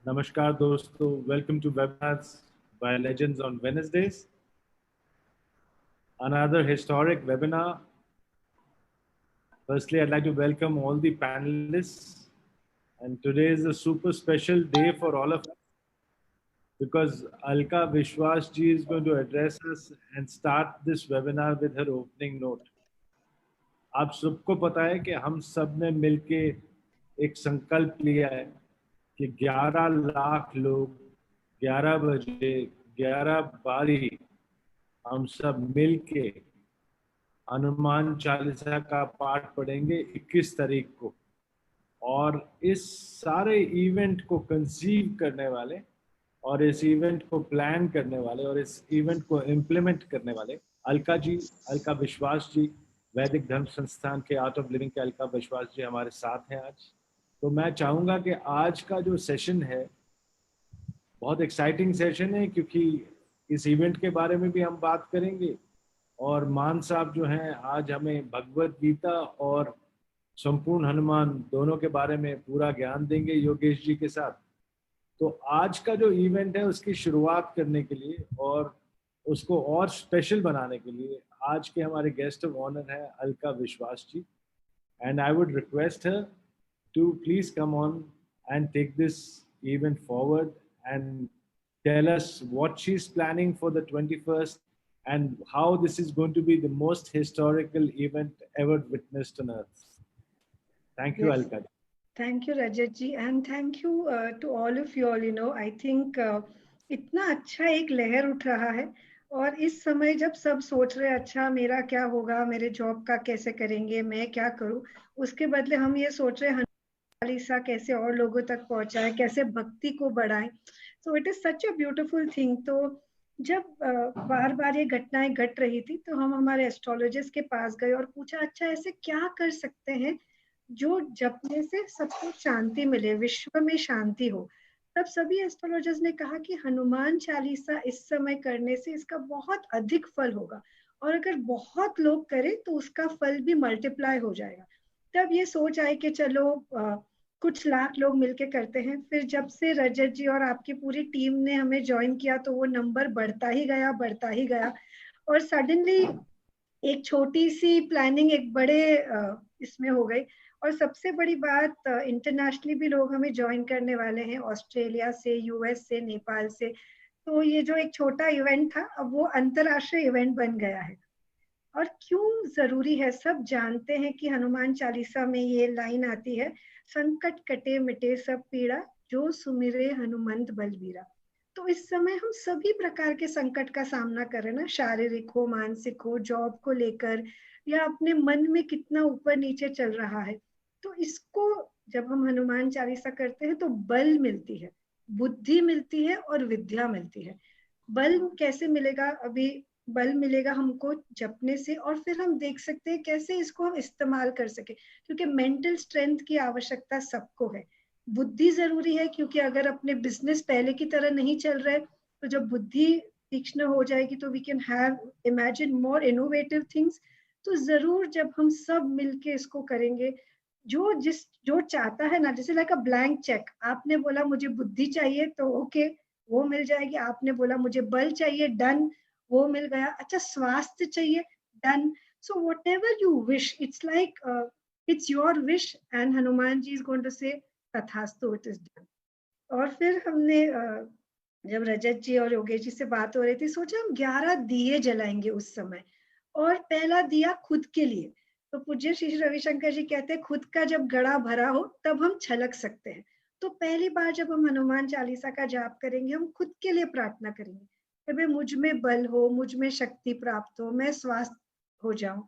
Namaskar dosto, welcome to webinars by Legends on Wednesdays. Another historic webinar. Firstly, I'd like to welcome all the panelists. And today is a super special day for all of us because Alka Vishwas ji is going to address us and start this webinar with her opening note. आप सबको पता है कि हम सब ने मिलके एक संकल्प लिया है कि 11 लाख लोग 11 बजे 11 बारी हम सब मिलके हनुमान चालीसा का पाठ पढ़ेंगे 21 तारीख को। और इस सारे इवेंट को कंसीव करने वाले और इस इवेंट को प्लान करने वाले और इस इवेंट को इम्प्लीमेंट करने वाले अलका जी, अलका विश्वास जी, वैदिक धर्म संस्थान के आर्ट ऑफ लिविंग के अलका विश्वास जी हमारे साथ हैं आज। तो मैं चाहूँगा कि आज का जो सेशन है बहुत एक्साइटिंग सेशन है क्योंकि इस इवेंट के बारे में भी हम बात करेंगे और मान साहब जो हैं आज हमें भगवत गीता और संपूर्ण हनुमान दोनों के बारे में पूरा ज्ञान देंगे योगेश जी के साथ। तो आज का जो इवेंट है उसकी शुरुआत करने के लिए और उसको और स्पेशल बनाने के लिए आज के हमारे गेस्ट ऑफ ऑनर है Alka Vishwas ji. And I would request her to please come on and take this event forward and tell us what she's planning for the 21st and how this is going to be the most historical event ever witnessed on earth. Thank you, Yes. Alka. Thank you, Rajat ji, and thank you to all of you all. I think इतना अच्छा एक लहर उठ रहा है और इस समय जब सब सोच रहे अच्छा मेरा क्या होगा, मेरे जॉब का कैसे करेंगे, मैं क्या करूं, उसके बदले हम ये सोच रहे हैं चालीसा कैसे और लोगों तक पहुंचाए, कैसे भक्ति को बढ़ाए। तो it is such a beautiful thing. तो जब बार बार ये घटनाएं घट रही थी तो हम हमारे एस्ट्रोलॉजिस्ट के पास गए और पूछा अच्छा ऐसे क्या कर सकते हैं जो जपने से सबको शांति मिले, विश्व में शांति हो। तब सभी एस्ट्रोलॉजर्स ने कहा कि हनुमान चालीसा इस समय करने से इसका बहुत अधिक फल होगा और अगर बहुत लोग करें तो उसका फल भी मल्टीप्लाई हो जाएगा। तब ये सोच आई कि चलो कुछ लाख लोग मिलके करते हैं। फिर जब से रजत जी और आपकी पूरी टीम ने हमें ज्वाइन किया तो वो नंबर बढ़ता ही गया और सडनली एक छोटी सी प्लानिंग एक बड़े इसमें हो गई। और सबसे बड़ी बात इंटरनेशनली भी लोग हमें ज्वाइन करने वाले हैं, ऑस्ट्रेलिया से, यूएस से, नेपाल से। तो ये जो एक छोटा इवेंट था अब वो अंतरराष्ट्रीय इवेंट बन गया है। और क्यों जरूरी है, सब जानते हैं कि हनुमान चालीसा में ये लाइन आती है, संकट कटे मिटे सब पीड़ा जो सुमिरे हनुमंत बलबीरा। तो इस समय हम सभी प्रकार के संकट का सामना कर रहे हैं ना, शारीरिक हो, मानसिक हो, जॉब को लेकर या अपने मन में कितना ऊपर नीचे चल रहा है। तो इसको जब हम हनुमान चालीसा करते हैं तो बल मिलती है, बुद्धि मिलती है और विद्या मिलती है। बल कैसे मिलेगा? अभी बल मिलेगा हमको जपने से और फिर हम देख सकते हैं कैसे इसको हम इस्तेमाल कर सके, क्योंकि मेंटल स्ट्रेंथ की आवश्यकता सबको है। बुद्धि जरूरी है क्योंकि अगर अपने बिजनेस पहले की तरह नहीं चल रहे तो जब बुद्धि तीक्ष्ण हो जाएगी तो we can have imagine more innovative things. तो जरूर जब हम सब मिलके इसको करेंगे, जो चाहता है ना, जैसे लाइक अ ब्लैंक चेक, आपने बोला मुझे बुद्धि चाहिए तो ओके वो मिल जाएगी, आपने बोला मुझे बल चाहिए, डन, वो मिल गया। अच्छा स्वास्थ्य चाहिए, done. So whatever you wish, it's like it's your wish and Hanuman ji is going to say तथास्तु, इट इज डन। और फिर हमने जब रजत जी और योगेश जी से बात हो रही थी सोचा हम 11 दिए जलाएंगे उस समय। और पहला दिया खुद के लिए। तो पूज्य श्री रविशंकर जी कहते हैं खुद का जब गड़ा भरा हो तब हम छलक सकते हैं। तो पहली बार जब हम हनुमान चालीसा का जाप करेंगे हम खुद के लिए प्रार्थना करेंगे कि भाई मुझ में बल हो, मुझ में शक्ति प्राप्त हो, मैं स्वस्थ हो जाऊं।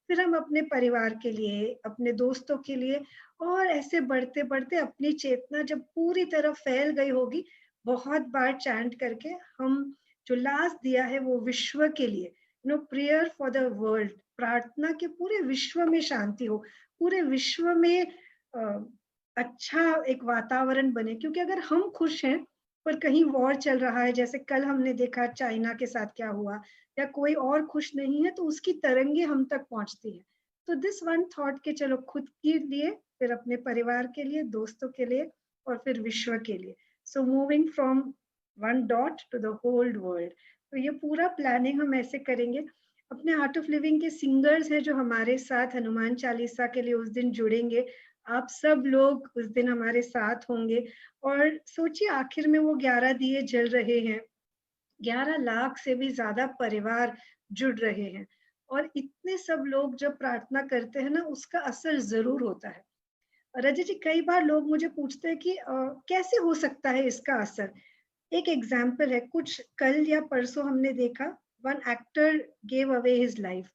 फिर हम अपने परिवार के लिए, अपने दोस्तों के लिए, और ऐसे बढ़ते बढ़ते अपनी चेतना जब पूरी तरह फैल गई होगी, बहुत बार चैंट करके हम जो लास्ट दिया है वो विश्व के लिए, प्रेयर फॉर द वर्ल्ड, प्रार्थना के पूरे विश्व में शांति हो, पूरे विश्व में अच्छा एक वातावरण बने। क्योंकि अगर हम खुश हैं पर कहीं वॉर चल रहा है, जैसे कल हमने देखा चाइना के साथ क्या हुआ, या कोई और खुश नहीं है तो उसकी तरंगे हम तक पहुंचती है। तो दिस वन थॉट के चलो खुद के लिए, फिर अपने परिवार के लिए, दोस्तों के लिए और फिर विश्व के लिए, so moving from one dot to the whole world. तो ये पूरा प्लानिंग हम ऐसे करेंगे। अपने आर्ट ऑफ लिविंग के सिंगर्स हैं जो हमारे साथ हनुमान चालीसा के लिए उस दिन जुड़ेंगे। आप सब लोग उस दिन हमारे साथ होंगे। और सोचिए आखिर में वो 11 दिए जल रहे हैं, 11 लाख से भी ज्यादा परिवार जुड़ रहे हैं। और इतने सब लोग जब प्रार्थना करते हैं ना, उसका असर जरूर होता है। रजत जी, कई बार लोग मुझे पूछते हैं कि कैसे हो सकता है इसका असर। एक एग्जाम्पल है, कुछ कल या परसों हमने देखा, one actor gave away his life.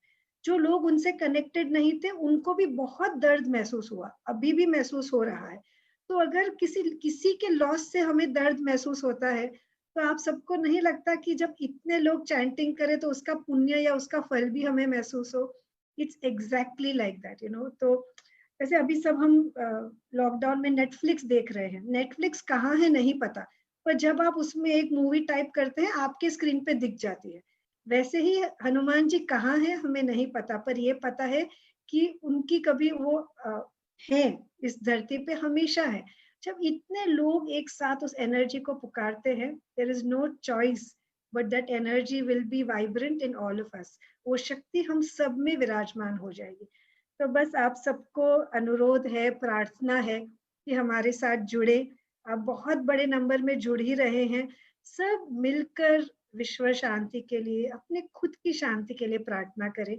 जो लोग उनसे कनेक्टेड नहीं थे उनको भी बहुत दर्द महसूस हुआ, अभी भी महसूस हो रहा है। तो अगर किसी किसी के लॉस से हमें दर्द महसूस होता है, तो आप सबको नहीं लगता कि जब इतने लोग चैंटिंग करें तो उसका पुण्य या उसका फल भी हमें महसूस हो? It's exactly like that, you know. तो जैसे अभी सब हम लॉकडाउन में नेटफ्लिक्स देख रहे हैं, नेटफ्लिक्स कहाँ है नहीं पता, पर जब आप उसमें एक मूवी टाइप करते हैं आपके स्क्रीन पे दिख जाती है। वैसे ही हनुमान जी कहाँ है हमें नहीं पता, पर ये पता है कि उनकी कभी वो है, इस धरती पे हमेशा है। जब इतने लोग एक साथ उस एनर्जी को पुकारते हैं, there is no choice but that energy will be vibrant in all of us. वो शक्ति हम सब में विराजमान हो जाएगी। तो बस आप सबको अनुरोध है, प्रार्थना है कि हमारे साथ जुड़े। आप बहुत बड़े नंबर में जुड़ ही रहे हैं। सब मिलकर विश्व शांति के लिए, अपने खुद की शांति के लिए प्रार्थना करें।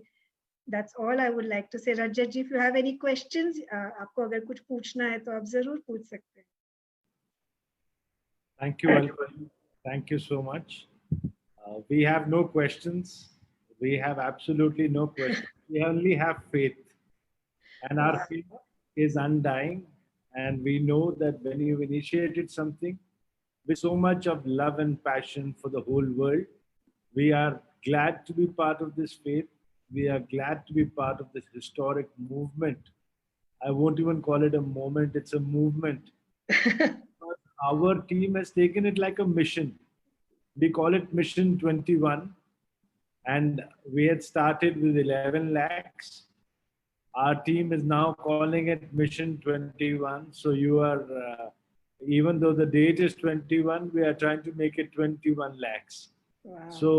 That's all I would like to say. Rajat ji, if you have any questions, आपको अगर कुछ पूछना है तो आप जरूर पूछ सकते हैं। Thank you, Alka. Thank you so much. We have no questions. We have absolutely no questions. We only have faith. And our faith is undying. And we know that when you've initiated something with so much of love and passion for the whole world, we are glad to be part of this faith. We are glad to be part of this historic movement. I won't even call it a moment, it's a movement. Our team has taken it like a mission. We call it Mission 21. And we had started with 11 lakhs. Our team is now calling it Mission 21. So you are, even though the date is 21, we are trying to make it 21 lakhs. Wow. So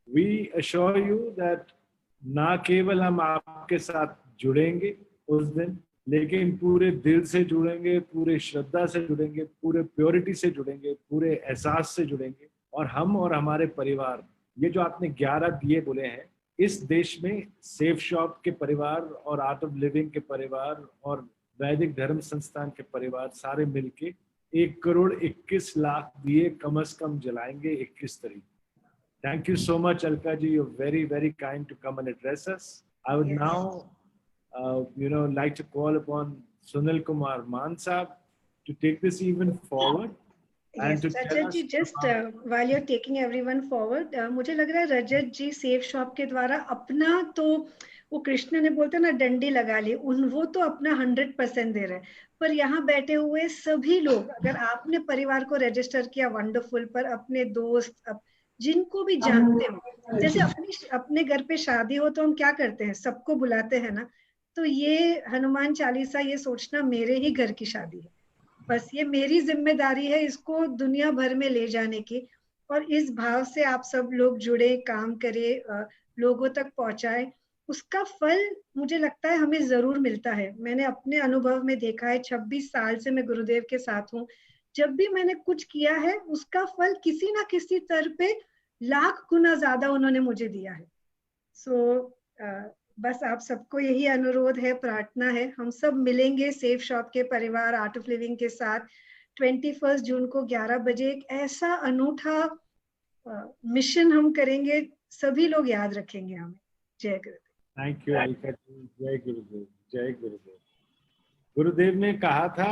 we assure you that ना केवल हम आपके साथ जुड़ेंगे उस दिन, लेकिन पूरे दिल से जुड़ेंगे, पूरे श्रद्धा से जुड़ेंगे, पूरे प्योरिटी से जुड़ेंगे, पूरे एहसास से जुड़ेंगे। और हम और हमारे परिवार, ये जो आपने 11 दिए बोले हैं, इस देश में सेफ शॉप के परिवार और आर्ट ऑफ लिविंग के परिवार और वैदिक धर्म संस्थान के परिवार सारे मिलके 1,21,00,000 दिए कम से कम जलाएंगे 21 तारीख। Thank you so much, Alka ji. You're very, very kind to come and address us. I would now, like to call upon Sunil Kumar Man Sahab to take this even forward. Yes, Rajat ji, just while you're taking everyone forward, मुझे लग रहा है रजत जी safe shop के द्वारा अपना, तो वो कृष्ण ने बोलते ना डंडी लगा ली, वो तो अपना 100% दे रहे हैं। पर यहाँ बैठे हुए सभी लोग, अगर आपने परिवार को रजिस्टर किया वंडरफुल, पर अपने दोस्त जिनको भी जानते हो, जैसे अपने घर पे शादी हो तो हम क्या करते हैं, सबको बुलाते हैं ना। तो ये हनुमान चालीसा ये सोचना मेरे ही घर की शादी है, बस ये मेरी जिम्मेदारी है इसको दुनिया भर में ले जाने की। और इस भाव से आप सब लोग जुड़े, काम करे, लोगों तक पहुंचाए, उसका फल मुझे लगता है हमें जरूर मिलता है। मैंने अपने अनुभव में देखा है, 26 साल से मैं गुरुदेव के साथ हूँ। जब भी मैंने कुछ किया है उसका फल किसी ना किसी तरह पे लाख गुना ज्यादा उन्होंने मुझे दिया है। सो बस आप सबको यही अनुरोध है, प्रार्थना है, हम सब मिलेंगे सेफ शॉप के परिवार आर्ट ऑफ लिविंग के साथ 21 जून को 11 बजे। एक ऐसा अनूठा मिशन हम करेंगे, सभी लोग याद रखेंगे हमें। जय गुरुदेव। थैंक यू अलका जी। जय गुरुदेव। जय गुरुदेव। गुरुदेव ने कहा था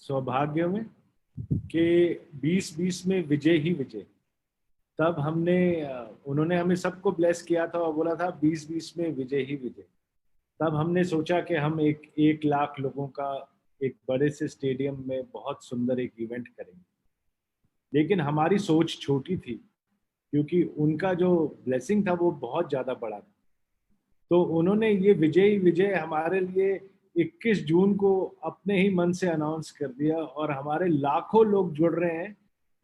सौभाग्य में कि 20-20 में विजय ही विजय। तब उन्होंने हमें सबको ब्लेस किया था और बोला था 20-20 में विजय ही विजय। तब हमने सोचा कि हम 1 लाख लोगों का एक बड़े से स्टेडियम में बहुत सुंदर एक इवेंट करेंगे, लेकिन हमारी सोच छोटी थी क्योंकि उनका जो ब्लेसिंग था वो बहुत ज़्यादा बड़ा था। तो उन्होंने ये विजय विजय हमारे लिए 21 जून को अपने ही मन से अनाउंस कर दिया और हमारे लाखों लोग जुड़ रहे हैं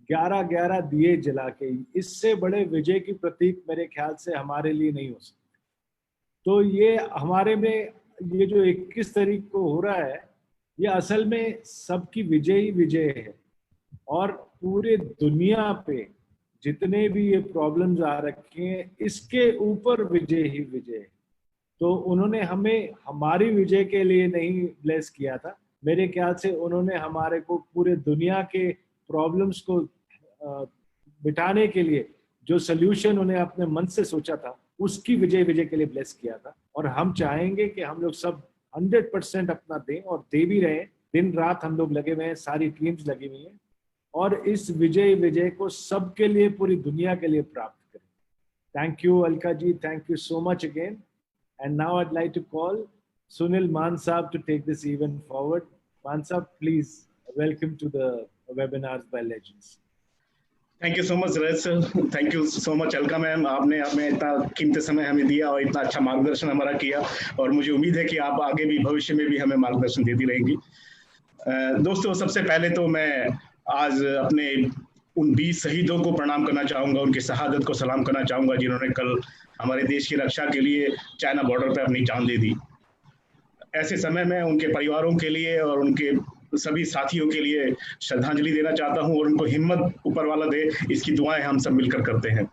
11-11 दिए जला के। इससे बड़े विजय की प्रतीक मेरे ख्याल से हमारे लिए नहीं हो सकते। तो ये हमारे में ये जो 21 तारीख को हो रहा है, ये असल में सबकी विजय ही विजय है। और पूरे दुनिया पे जितने भी ये प्रॉब्लम्स आ रखे हैं, इसके ऊपर विजय ही विजय है। तो उन्होंने हमें हमारी विजय के लिए नहीं ब्लेस किया था, मेरे ख्याल से उन्होंने हमारे को पूरे दुनिया के प्रॉब्लम्स को बिठाने के लिए जो सोल्यूशन उन्हें अपने मन से सोचा था, उसकी विजय के लिए ब्लेस किया था। और हम चाहेंगे कि हम लोग सब 100% अपना दें और दे भी रहे हैं। दिन रात हम लोग लगे हुए हैं, सारी टीम्स लगी हुई हैं और इस विजय को सबके लिए, पूरी दुनिया के लिए प्राप्त करें। Thank you Alka ji, thank you so much again. And now I'd like to call Sunil Maan Saab to take this event forward. Maan Saab, please welcome to the webinars by Legends. Thank you so much Rajat sir, thank you so much Alka ma'am, आपने हमें इतना कीमती समय हमें दिया और इतना अच्छा मार्गदर्शन हमारा किया, और मुझे उम्मीद है कि आप आगे भी भविष्य में भी हमें मार्गदर्शन देती रहेंगी। दोस्तों, सबसे पहले तो मैं आज अपने उन 20 शहीदों को प्रणाम करना चाहूँगा, उनकी शहादत को सलाम करना चाहूँगा जिन्होंने कल हमारे देश की रक्षा के लिए चाइना बॉर्डर पर अपनी जान दे दी। ऐसे समय में उनके परिवारों के लिए और उनके सभी साथियों के लिए श्रद्धांजलि देना चाहता हूं और उनको हिम्मत ऊपर वाला दे, इसकी दुआएं हम सब मिलकर करते हैं।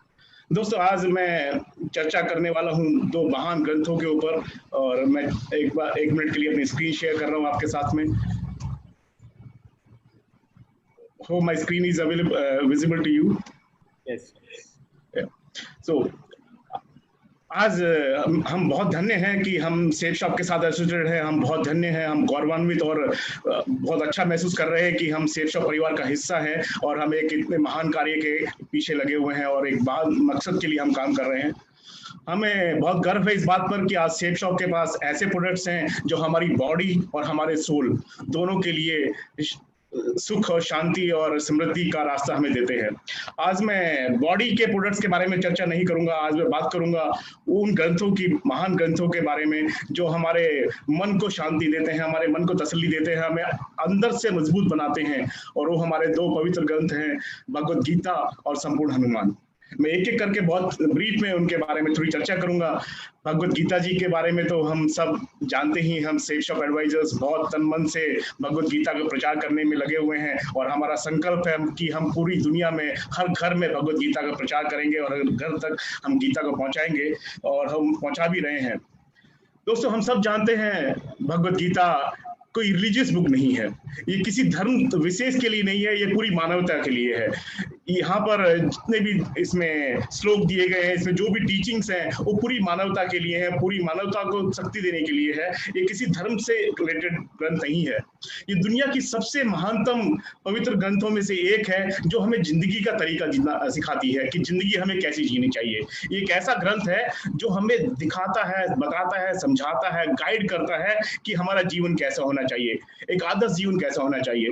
दोस्तों, आज मैं चर्चा करने वाला हूं 2 महान ग्रंथों के ऊपर, और मैं एक मिनट के लिए अपनी स्क्रीन शेयर कर रहा हूं आपके साथ में। Hope my screen is visible to you. Yes. Yeah. So आज हम बहुत धन्य हैं कि हम सेफ शॉप के साथ एसोसिएटेड हैं। हम बहुत धन्य हैं, हम गौरवान्वित और बहुत अच्छा महसूस कर रहे हैं कि हम सेफ शॉप परिवार का हिस्सा हैं और हम एक इतने महान कार्य के पीछे लगे हुए हैं और एक मकसद के लिए हम काम कर रहे हैं। हमें बहुत गर्व है इस बात पर कि आज सेफ शॉप के पास ऐसे प्रोडक्ट्स हैं जो हमारी बॉडी और हमारे सोल दोनों के लिए सुख और शांति और समृद्धि का रास्ता हमें देते हैं। आज मैं बॉडी के प्रोडक्ट्स के बारे में चर्चा नहीं करूंगा, आज मैं बात करूंगा उन ग्रंथों की, महान ग्रंथों के बारे में जो हमारे मन को शांति देते हैं, हमारे मन को तसल्ली देते हैं, हमें अंदर से मजबूत बनाते हैं। और वो हमारे 2 पवित्र ग्रंथ हैं, भगवद गीता और संपूर्ण हनुमान। मैं एक एक करके बहुत ब्रीफ में उनके बारे में थोड़ी चर्चा करूंगा। भगवद गीता जी के बारे में तो हम सब जानते ही, हम सेफ शॉप एडवाइजर्स बहुत तन मन से भगवद गीता का प्रचार करने में लगे हुए हैं और हमारा संकल्प है कि हम पूरी दुनिया में हर घर में भगवद गीता का प्रचार करेंगे और हर घर तक हम गीता को पहुंचाएंगे और हम पहुंचा भी रहे हैं। दोस्तों, हम सब जानते हैं भगवद गीता कोई रिलीजियस बुक नहीं है, ये किसी धर्म विशेष के लिए नहीं है, ये पूरी मानवता के लिए है। यहाँ पर जितने भी इसमें श्लोक दिए गए हैं, इसमें जो भी टीचिंग्स हैं, वो पूरी मानवता के लिए है, पूरी मानवता को शक्ति देने के लिए है। ये किसी धर्म से रिलेटेड ग्रंथ नहीं है। ये दुनिया की सबसे महानतम पवित्र ग्रंथों में से एक है जो हमें जिंदगी का तरीका जीना सिखाती है कि जिंदगी हमें कैसी जीनी चाहिए। ये एक ऐसा ग्रंथ है जो हमें दिखाता है, बताता है, समझाता है, गाइड करता है कि हमारा जीवन कैसा होना चाहिए, एक आदर्श जीवन कैसा होना चाहिए।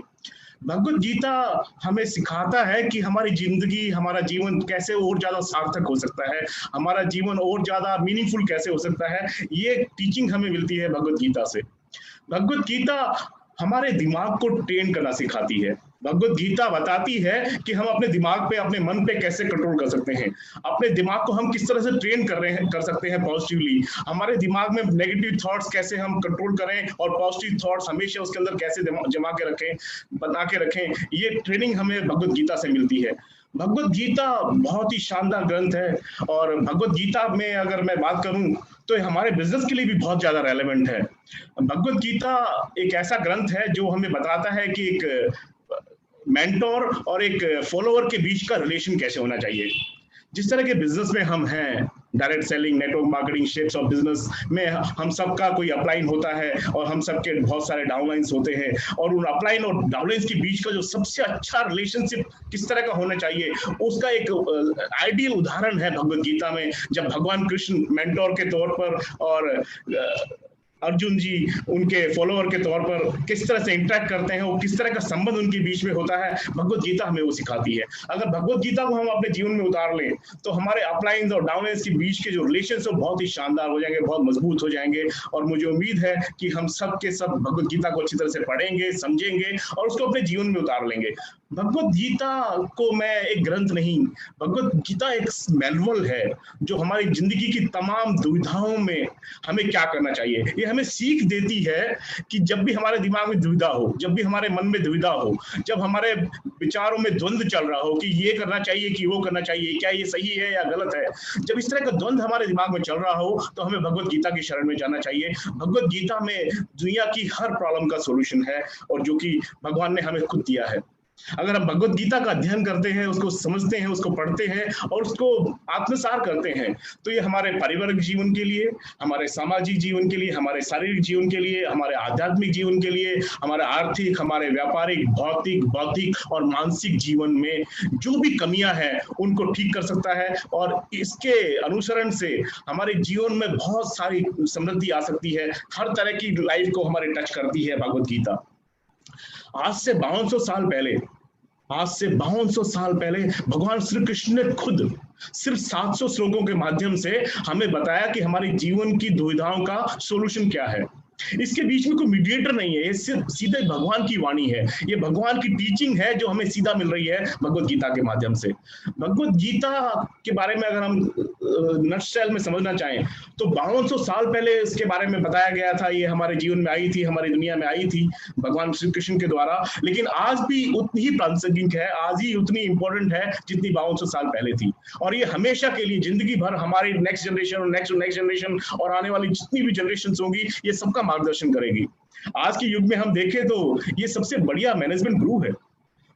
भगवद गीता हमें सिखाता है कि हमारी जिंदगी, हमारा जीवन कैसे और ज्यादा सार्थक हो सकता है, हमारा जीवन और ज्यादा मीनिंगफुल कैसे हो सकता है। ये टीचिंग हमें मिलती है भगवद गीता से। भगवद गीता हमारे दिमाग को ट्रेन करना सिखाती है। भगवद गीता बताती है कि हम अपने दिमाग पे, अपने मन पे कैसे कंट्रोल कर सकते हैं, अपने दिमाग को हम किस तरह से ट्रेन कर सकते हैं पॉजिटिवली, हमारे दिमाग में नेगेटिव थॉट्स कैसे हम कंट्रोल करें और पॉजिटिव थॉट्स हमेशा उसके अंदर कैसे जमा के रखें, बना के रखें। ये ट्रेनिंग हमें भगवद गीता से मिलती है। भगवद गीता बहुत ही शानदार ग्रंथ है और भगवद गीता में अगर मैं बात करूं तो हमारे बिजनेस के लिए भी बहुत ज्यादा रेलेवेंट है। भगवद गीता एक ऐसा ग्रंथ है जो हमें बताता है कि एक मेंटोर और एक फॉलोअर के बीच का रिलेशन कैसे होना चाहिए। जिस तरह के बिजनेस में हम हैं, direct selling, network marketing, shapes of business में हम सबका कोई अपलाइन होता है और हम सबके बहुत सारे डाउनलाइंस होते हैं, और उन अपलाइन और डाउनलाइंस के बीच का जो सबसे अच्छा रिलेशनशिप किस तरह का होना चाहिए, उसका एक आइडियल उदाहरण है भगवद गीता में, जब भगवान कृष्ण मेंटोर के तौर पर और अर्जुन जी उनके फॉलोअर के तौर पर किस तरह से इंटरेक्ट करते हैं, वो किस तरह का संबंध उनके बीच में होता है, भगवत गीता हमें वो सिखाती है। अगर भगवत गीता को हम अपने जीवन में उतार लें तो हमारे अपलाइंस और डाउनलाइंस के बीच के जो रिलेशन है बहुत ही शानदार हो जाएंगे, बहुत मजबूत हो जाएंगे। और मुझे उम्मीद है कि हम सब के सब भगवत गीता को अच्छी तरह से पढ़ेंगे, समझेंगे और उसको अपने जीवन में उतार लेंगे। भगवत गीता को मैं एक ग्रंथ नहीं, भगवत गीता एक मैनुअल है जो हमारी जिंदगी की तमाम दुविधाओं में हमें क्या करना चाहिए, ये हमें सीख देती है कि जब भी हमारे दिमाग में दुविधा हो, जब भी हमारे मन में दुविधा हो, जब हमारे विचारों में द्वंद्व चल रहा हो कि ये करना चाहिए कि वो करना चाहिए, क्या ये सही है या गलत है, जब इस तरह का द्वंद्व हमारे दिमाग में चल रहा हो तो हमें भगवत गीता की शरण में जाना चाहिए। भगवत गीता में दुनिया की हर प्रॉब्लम का सॉल्यूशन है और जो कि भगवान ने हमें खुद दिया है। अगर हम भगवत गीता का अध्ययन करते हैं, उसको समझते हैं, उसको पढ़ते हैं और उसको आत्मसात करते हैं तो ये हमारे पारिवारिक जीवन के लिए, हमारे सामाजिक जीवन के लिए, हमारे शारीरिक जीवन के लिए, हमारे आध्यात्मिक जीवन के लिए, हमारे आर्थिक, हमारे व्यापारिक, भौतिक, बौद्धिक और मानसिक जीवन में जो भी कमियां हैं उनको ठीक कर सकता है। और इसके अनुसरण से हमारे जीवन में बहुत सारी समृद्धि आ सकती है, हर तरह की लाइफ को हमारे टच करती है भगवत गीता। आज से 5200 साल पहले भगवान श्री कृष्ण ने खुद सिर्फ 700 श्लोकों के माध्यम से हमें बताया कि हमारे जीवन की दुविधाओं का सॉल्यूशन क्या है। इसके बीच में कोई मीडिएटर नहीं है, ये सिर्फ सीधे भगवान की वाणी है, ये भगवान की टीचिंग है जो हमें सीधा मिल रही है भगवत गीता के माध्यम से। भगवत गीता के बारे में अगर हम नटशेल में समझना चाहें तो 5200 साल पहले इसके बारे में बताया गया था, ये हमारे जीवन में आई थी, हमारी दुनिया में आई थी भगवान श्री कृष्ण के द्वारा, लेकिन आज भी उतनी ही प्रासंगिक है, आज ही उतनी इंपॉर्टेंट है जितनी 5200 साल पहले थी। और ये हमेशा के लिए, जिंदगी भर हमारी नेक्स्ट जनरेशन, नेक्स्ट जनरेशन और आने वाली जितनी भी जनरेशन होंगी, ये सबका मार्गदर्शन करेगी। आज के युग में हम देखें तो ये सबसे बढ़िया मैनेजमेंट गुरु है।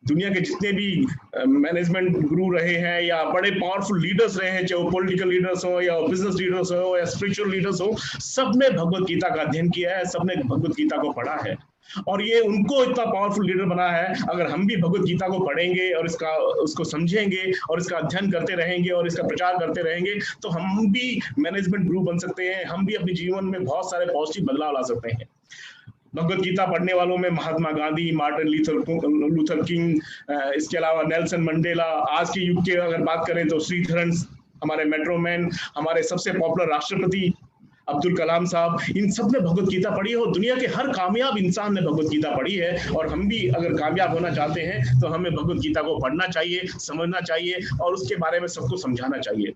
दुनिया के जितने भी मैनेजमेंट गुरु रहे हैं या बड़े पावरफुल लीडर्स रहे हैं, चाहे वो पॉलिटिकल लीडर्स हो या बिजनेस लीडर्स हो या स्पिरिचुअल लीडर्स हो, सबने भगवत गीता का अध्ययन किया है, सबने भगवत गीता को पढ़ा है और ये उनको इतना पावरफुल लीडर बना है। अगर हम भी भगवत गीता को पढ़ेंगे और उसको समझेंगे और इसका अध्ययन करते रहेंगे और इसका प्रचार करते रहेंगे तो हम भी मैनेजमेंट गुरु बन सकते हैं, हम भी अपने जीवन में बहुत सारे पॉजिटिव बदलाव ला सकते हैं। भगवत गीता पढ़ने वालों में Mahatma Gandhi, Martin Luther king, इसके अलावा नेल्सन मंडेला, आज के युग के अगर बात करें तो श्रीधरन, हमारे मेट्रोमैन, हमारे सबसे पॉपुलर राष्ट्रपति अब्दुल कलाम साहब, इन सब ने भगवत गीता पढ़ी है और दुनिया के हर कामयाब इंसान ने भगवत गीता पढ़ी है। और हम भी अगर कामयाब होना चाहते हैं तो हमें भगवत गीता को पढ़ना चाहिए, समझना चाहिए और उसके बारे में सबको समझाना चाहिए।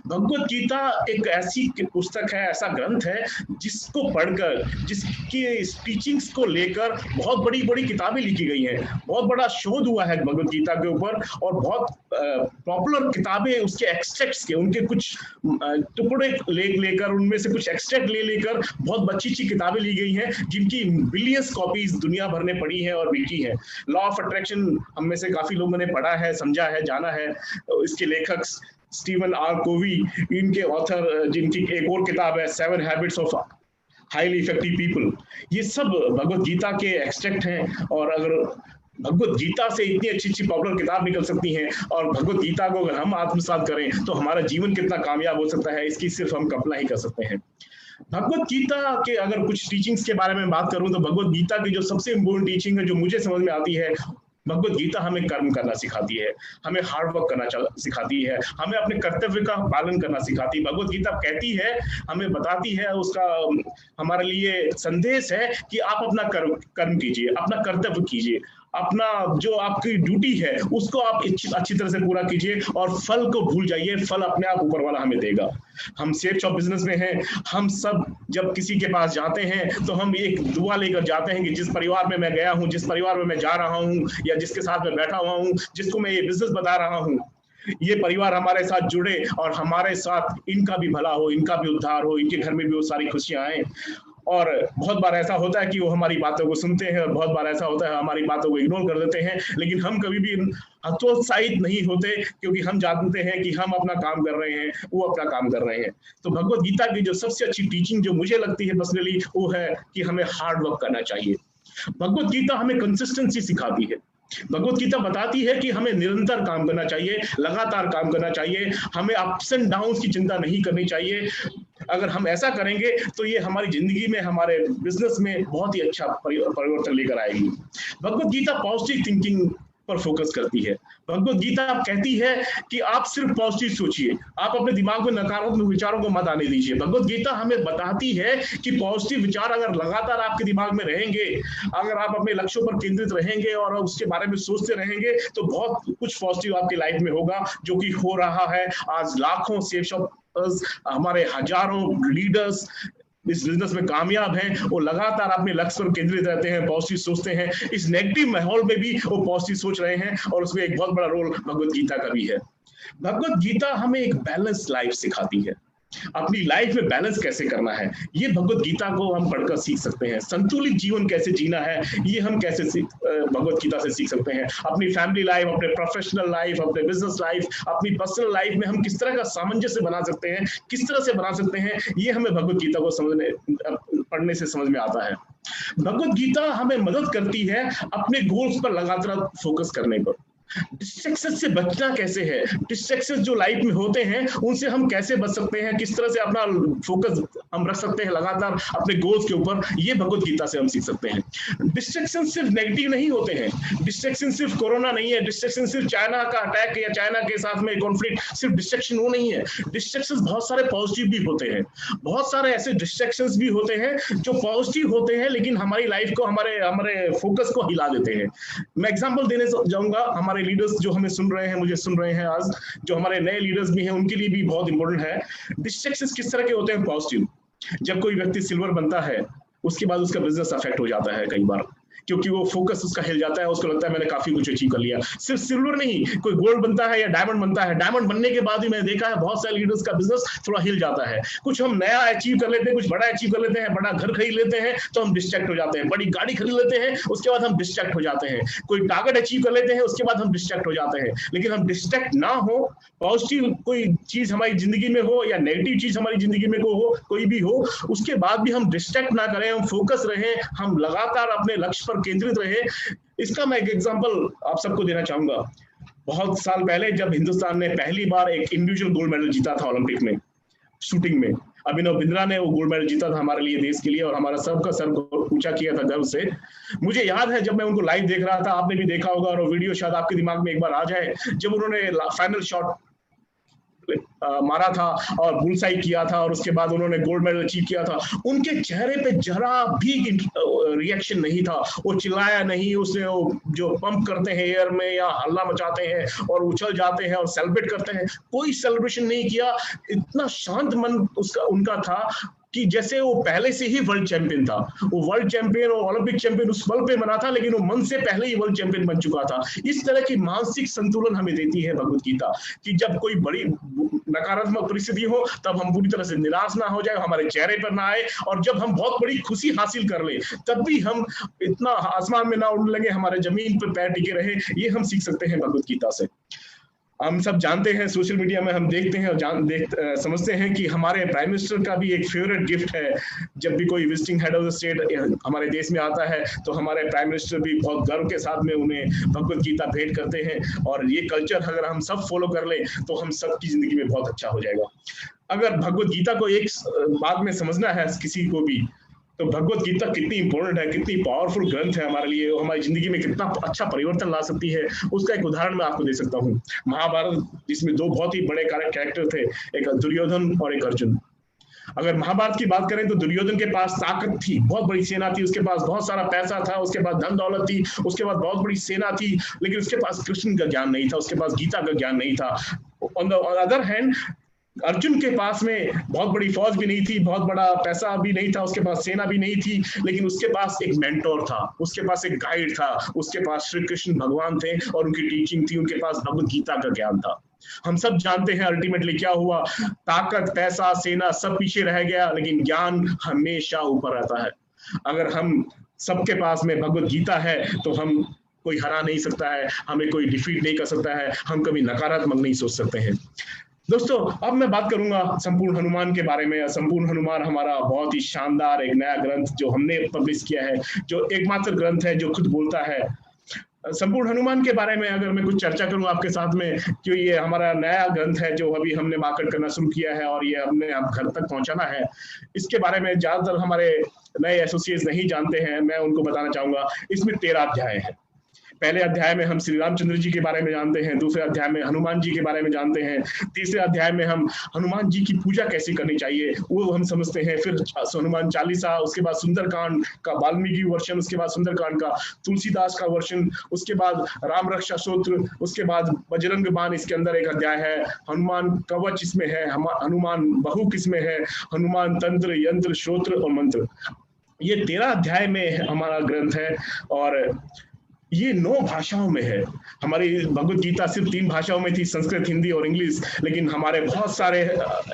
भगवत गीता एक ऐसी पुस्तक है, ऐसा ग्रंथ है जिसको पढ़कर, जिसकी टीचिंग्स को लेकर बहुत बड़ी बड़ी किताबें लिखी गई हैं, बहुत बड़ा शोध हुआ है भगवत गीता के ऊपर और बहुत पॉपुलर किताबें उसके एक्सट्रैक्ट्स के, उनके कुछ टुकड़े लेकर उनमें से कुछ एक्सट्रैक्ट लेकर बहुत अच्छी अच्छी किताबें ली गई हैं जिनकी बिलियंस कॉपीज दुनिया भर ने पढ़ी है और बिकी है। लॉ ऑफ अट्रैक्शन हम में से काफी लोगों ने पढ़ा है, समझा है, जाना है। इसके लेखक स्टीवन आर कोवी, इनके ऑथर जिनकी एक और किताब है 7 habits of highly effective people, ये सब भगवत गीता के एक्सट्रैक्ट हैं। और अगर भगवत गीता से इतनी अच्छी अच्छी पॉपुलर किताब निकल सकती हैं और भगवत गीता को अगर हम आत्मसात करें तो हमारा जीवन कितना कामयाब हो सकता है, इसकी सिर्फ हम कल्पना ही कर सकते हैं। भगवत गीता के अगर कुछ टीचिंग्स के बारे में बात करूं तो भगवत गीता की जो सबसे इंपॉर्टेंट टीचिंग है जो मुझे समझ में आती है, भगवत गीता हमें कर्म करना सिखाती है, हमें हार्ड वर्क करना सिखाती है, हमें अपने कर्तव्य का पालन करना सिखाती है। भगवत गीता कहती है, हमें बताती है, उसका हमारे लिए संदेश है कि आप अपना कर्म कीजिए, अपना कर्तव्य कीजिए, अपना जो आपकी ड्यूटी है उसको आप अच्छी तरह से पूरा कीजिए और फल को भूल जाइए, फल अपने आप ऊपर वाला हमें देगा। हम सेठ ऑफ बिजनेस में हैं, हम सब जब किसी के पास जाते हैं तो हम एक दुआ लेकर जाते हैं कि जिस परिवार में मैं गया हूं, जिस परिवार में मैं जा रहा हूं या जिसके साथ मैं बैठा हुआ हूं, जिसको मैं ये बिजनेस बता रहा हूं, ये परिवार हमारे साथ जुड़े और हमारे साथ इनका भी भला हो, इनका भी उद्धार हो, इनके घर में भी वो सारी खुशियां आए। और बहुत बार ऐसा होता है कि वो हमारी बातों को सुनते हैं और बहुत बार ऐसा होता है हमारी बातों को इग्नोर कर देते हैं, लेकिन हम कभी भी हतोत्साहित नहीं होते क्योंकि हम जानते हैं कि हम अपना काम कर रहे हैं, वो अपना काम कर रहे हैं। तो भगवत गीता की जो सबसे अच्छी टीचिंग जो मुझे लगती है पर्सनली वो है कि हमें हार्ड वर्क करना चाहिए। भगवत गीता हमें कंसिस्टेंसी सिखाती है। भगवत गीता बताती है कि हमें निरंतर काम करना चाहिए, लगातार काम करना चाहिए, हमें अप्स एंड डाउन्स की चिंता नहीं करनी चाहिए। अगर हम ऐसा करेंगे तो ये हमारी जिंदगी में, हमारे बिजनेस में बहुत ही अच्छा परिवर्तन लेकर आएगी। भगवत गीता पॉजिटिव थिंकिंग पर फोकस करती है। भगवत गीता कहती है कि आप सिर्फ पॉजिटिव सोचिए, आप अपने दिमाग में नकारात्मक विचारों को मत आने दीजिए। भगवत गीता हमें बताती है कि पॉजिटिव विचार अगर लगातार आपके दिमाग में रहेंगे, अगर आप अपने लक्ष्यों पर केंद्रित रहेंगे और उसके बारे में सोचते रहेंगे, तो बहुत कुछ पॉजिटिव आपकी लाइफ में होगा, जो कि हो रहा है। आज लाखों सेफ शॉपर्स, हमारे हजारों लीडर्स इस बिजनेस में कामयाब हैं, वो लगातार अपने लक्ष्य पर केंद्रित रहते हैं, पॉजिटिव सोचते हैं। इस नेगेटिव माहौल में भी वो पॉजिटिव सोच रहे हैं, और उसमें एक बहुत बड़ा रोल भगवत गीता का भी है। भगवत गीता हमें एक बैलेंस लाइफ सिखाती है। अपनी लाइफ में बैलेंस कैसे करना है, ये भगवत गीता को हम पढ़कर सीख सकते हैं। संतुलित जीवन कैसे जीना है, ये हम कैसे भगवत गीता से सीख सकते हैं। अपनी फैमिली लाइफ, अपने प्रोफेशनल लाइफ, अपने बिजनेस लाइफ, अपनी पर्सनल लाइफ में हम किस तरह का सामंजस्य बना सकते हैं, किस तरह से बना सकते हैं, ये हमें भगवत गीता को पढ़ने से समझ में आता है। भगवत गीता हमें मदद करती है अपने गोल्स पर लगातार फोकस करने पर। डिस्ट्रैक्शन से बचना कैसे है, डिस्ट्रैक्शन जो लाइफ में होते हैं उनसे हम कैसे बच सकते हैं, किस तरह से अपना फोकस हम रख सकते हैं लगातार अपने गोल्स के ऊपर, ये भगवत गीता से हम सीख सकते हैं। डिस्ट्रैक्शन सिर्फ नेगेटिव नहीं होते हैं, डिस्ट्रैक्शन सिर्फ कोरोना नहीं है, डिस्ट्रैक्शन सिर्फ चाइना का अटैक या चाइना के साथ में कॉन्फ्लिक्ट सिर्फ डिस्ट्रैक्शन वो नहीं है। डिस्ट्रैक्शन बहुत सारे पॉजिटिव भी होते हैं, बहुत सारे ऐसे डिस्ट्रैक्शन भी होते हैं जो पॉजिटिव होते हैं, लेकिन हमारी लाइफ को, हमारे फोकस को हिला देते हैं। मैं एग्जाम्पल देने जाऊंगा। हमारे लीडर्स जो हमें सुन रहे हैं, मुझे सुन रहे हैं आज, जो हमारे नए लीडर्स भी हैं, उनके लिए भी बहुत इंपॉर्टेंट है। डिस्ट्रैक्शंस किस तरह के होते हैं पॉजिटिव। जब कोई व्यक्ति सिल्वर बनता है, उसके बाद उसका बिजनेस अफेक्ट हो जाता है कई बार, क्योंकि वो फोकस उसका हिल जाता है, उसको लगता है मैंने काफी कुछ अचीव कर लिया। सिर्फ सिल्वर नहीं, कोई गोल्ड बनता है या डायमंड बनता है, डायमंड बनने के बाद भी मैंने देखा है बहुत सारे लीडर्स का बिजनेस थोड़ा हिल जाता है। कुछ हम नया अचीव कर लेते हैं, कुछ बड़ा अचीव कर लेते हैं, बड़ा घर खरीद लेते हैं तो हम डिस्ट्रैक्ट हो जाते हैं, बड़ी गाड़ी खरीद लेते हैं उसके बाद हम डिस्ट्रैक्ट हो जाते हैं, कोई टारगेट अचीव कर लेते हैं उसके बाद हम डिस्ट्रैक्ट हो जाते हैं। लेकिन हम डिस्ट्रैक्ट ना हो, पॉजिटिव कोई चीज हमारी जिंदगी में हो या नेगेटिव चीज हमारी जिंदगी में हो, कोई भी हो, उसके बाद भी हम डिस्ट्रैक्ट ना करें, हम फोकस रहें, हम लगातार अपने लक्ष्य पर केंद्रित रहे। इसका मैं एक एग्जांपल आप सबको देना चाहूंगा। बहुत साल पहले जब हिंदुस्तान ने पहली बार एक इंडिविजुअल गोल्ड मेडल जीता था ओलंपिक में, शूटिंग में, अभिनव बिंद्रा ने वो गोल्ड मेडल जीता था हमारे लिए, देश के लिए, और हमारा सबका सर ऊंचा किया था गर्व से। मुझे याद है जब मैं उनको लाइव देख रहा था, आपने भी देखा होगा और वो वीडियो शायद आपके दिमाग में एक बार आ जाए, जब उन्होंने फाइनल शॉट मारा था और बुलसाई किया था और उसके बाद उन्होंने गोल्ड मेडल अचीव किया था, उनके चेहरे पे जरा भी रिएक्शन नहीं था, वो चिल्लाया नहीं, उसने वो जो पंप करते हैं एयर में या हल्ला मचाते हैं और उछल जाते हैं और सेलिब्रेट करते हैं, कोई सेलिब्रेशन नहीं किया। इतना शांत मन उनका था कि जैसे वो पहले से ही वर्ल्ड चैंपियन था। वो वर्ल्ड चैंपियन और ओलंपिक चैंपियन उस पल पे बना था, लेकिन वो मन से पहले ही वर्ल्ड चैंपियन बन चुका था। इस तरह की मानसिक संतुलन हमें देती है भगवत गीता, कि जब कोई बड़ी नकारात्मक परिस्थिति हो तब हम पूरी तरह से निराश ना हो जाए, हमारे चेहरे पर ना आए, और जब हम बहुत बड़ी खुशी हासिल कर ले तब भी हम इतना आसमान में ना उड़ने लगे, हमारे जमीन पर पैर टिके रहे। ये हम सीख सकते हैं भगवत गीता से। हम सब जानते हैं, सोशल मीडिया में हम देखते हैं और समझते हैं कि हमारे प्राइम मिनिस्टर का भी एक फेवरेट गिफ्ट है, जब भी कोई visiting head of the state हमारे देश में आता है तो हमारे प्राइम मिनिस्टर भी बहुत गर्व के साथ में उन्हें भगवत गीता भेंट करते हैं। और ये कल्चर अगर हम सब फॉलो कर ले तो हम सबकी जिंदगी में बहुत अच्छा हो जाएगा। अगर भगवत गीता को एक बात में समझना है किसी को भी, तो भगवत गीता कितनी इंपॉर्टेंट है, कितनी पावरफुल ग्रंथ है हमारे लिए, हमारी जिंदगी में कितना अच्छा परिवर्तन ला सकती है, उसका एक उदाहरण मैं आपको दे सकता हूँ। महाभारत, जिसमें दो बहुत ही बड़े कैरेक्टर थे, एक दुर्योधन और एक अर्जुन। अगर महाभारत की बात करें तो दुर्योधन के पास ताकत थी, बहुत बड़ी सेना थी, उसके पास बहुत सारा पैसा था, उसके पास धन दौलत थी, उसके पास बहुत बड़ी सेना थी, लेकिन उसके पास कृष्ण का ज्ञान नहीं था, उसके पास गीता का ज्ञान नहीं था। On the other hand Arjun के पास में बहुत बड़ी फौज भी नहीं थी, बहुत बड़ा पैसा भी नहीं था, उसके पास सेना भी नहीं थी, लेकिन उसके पास एक मेंटोर था, उसके पास एक गाइड था, उसके पास श्री कृष्ण भगवान थे और उनकी टीचिंग थी, उनके पास भगवत गीता का ज्ञान था। हम सब जानते हैं अल्टीमेटली क्या हुआ, ताकत, पैसा, सेना सब पीछे रह गया, लेकिन ज्ञान हमेशा ऊपर रहता है। अगर हम सबके पास में भगवत गीता है तो हम कोई हरा नहीं सकता है, हमें कोई डिफीट नहीं कर सकता है, हम कभी नकारात्मक नहीं सोच सकते हैं। दोस्तों, अब मैं बात करूंगा संपूर्ण हनुमान के बारे में। संपूर्ण हनुमान हमारा बहुत ही शानदार एक नया ग्रंथ जो हमने पब्लिश किया है, जो एकमात्र ग्रंथ है जो खुद बोलता है संपूर्ण हनुमान के बारे में अगर मैं कुछ चर्चा करूं आपके साथ में, कि ये हमारा नया ग्रंथ है जो अभी हमने मार्केट करना शुरू किया है और ये हमने आप घर तक पहुंचाना है, इसके बारे में ज्यादातर हमारे नए एसोसिएट्स नहीं जानते हैं। मैं उनको बताना चाहूंगा, इसमें 13 अध्याय है। पहले अध्याय में हम श्री रामचंद्र जी के बारे में जानते हैं, दूसरे अध्याय में हनुमान जी के बारे में जानते हैं, तीसरे अध्याय में हम हनुमान जी की पूजा कैसे करनी चाहिए वो हम समझते हैं। फिर हनुमान चालीसा, उसके बाद सुंदरकांड का वाल्मीकि वर्षन, उसके बाद सुंदरकांड का तुलसीदास का वर्षन, उसके बाद राम रक्षा स्तोत्र, उसके बाद बजरंग बाण इसके अंदर एक अध्याय है, हनुमान कवच इसमें है, हनुमान बहुक इसमें है, हनुमान तंत्र यंत्र श्रोत्र और मंत्र। ये 13 अध्याय में हमारा ग्रंथ है और ये 9 भाषाओं में है। हमारी भगवत गीता सिर्फ 3 भाषाओं में थी, संस्कृत, हिंदी और इंग्लिश, लेकिन हमारे बहुत सारे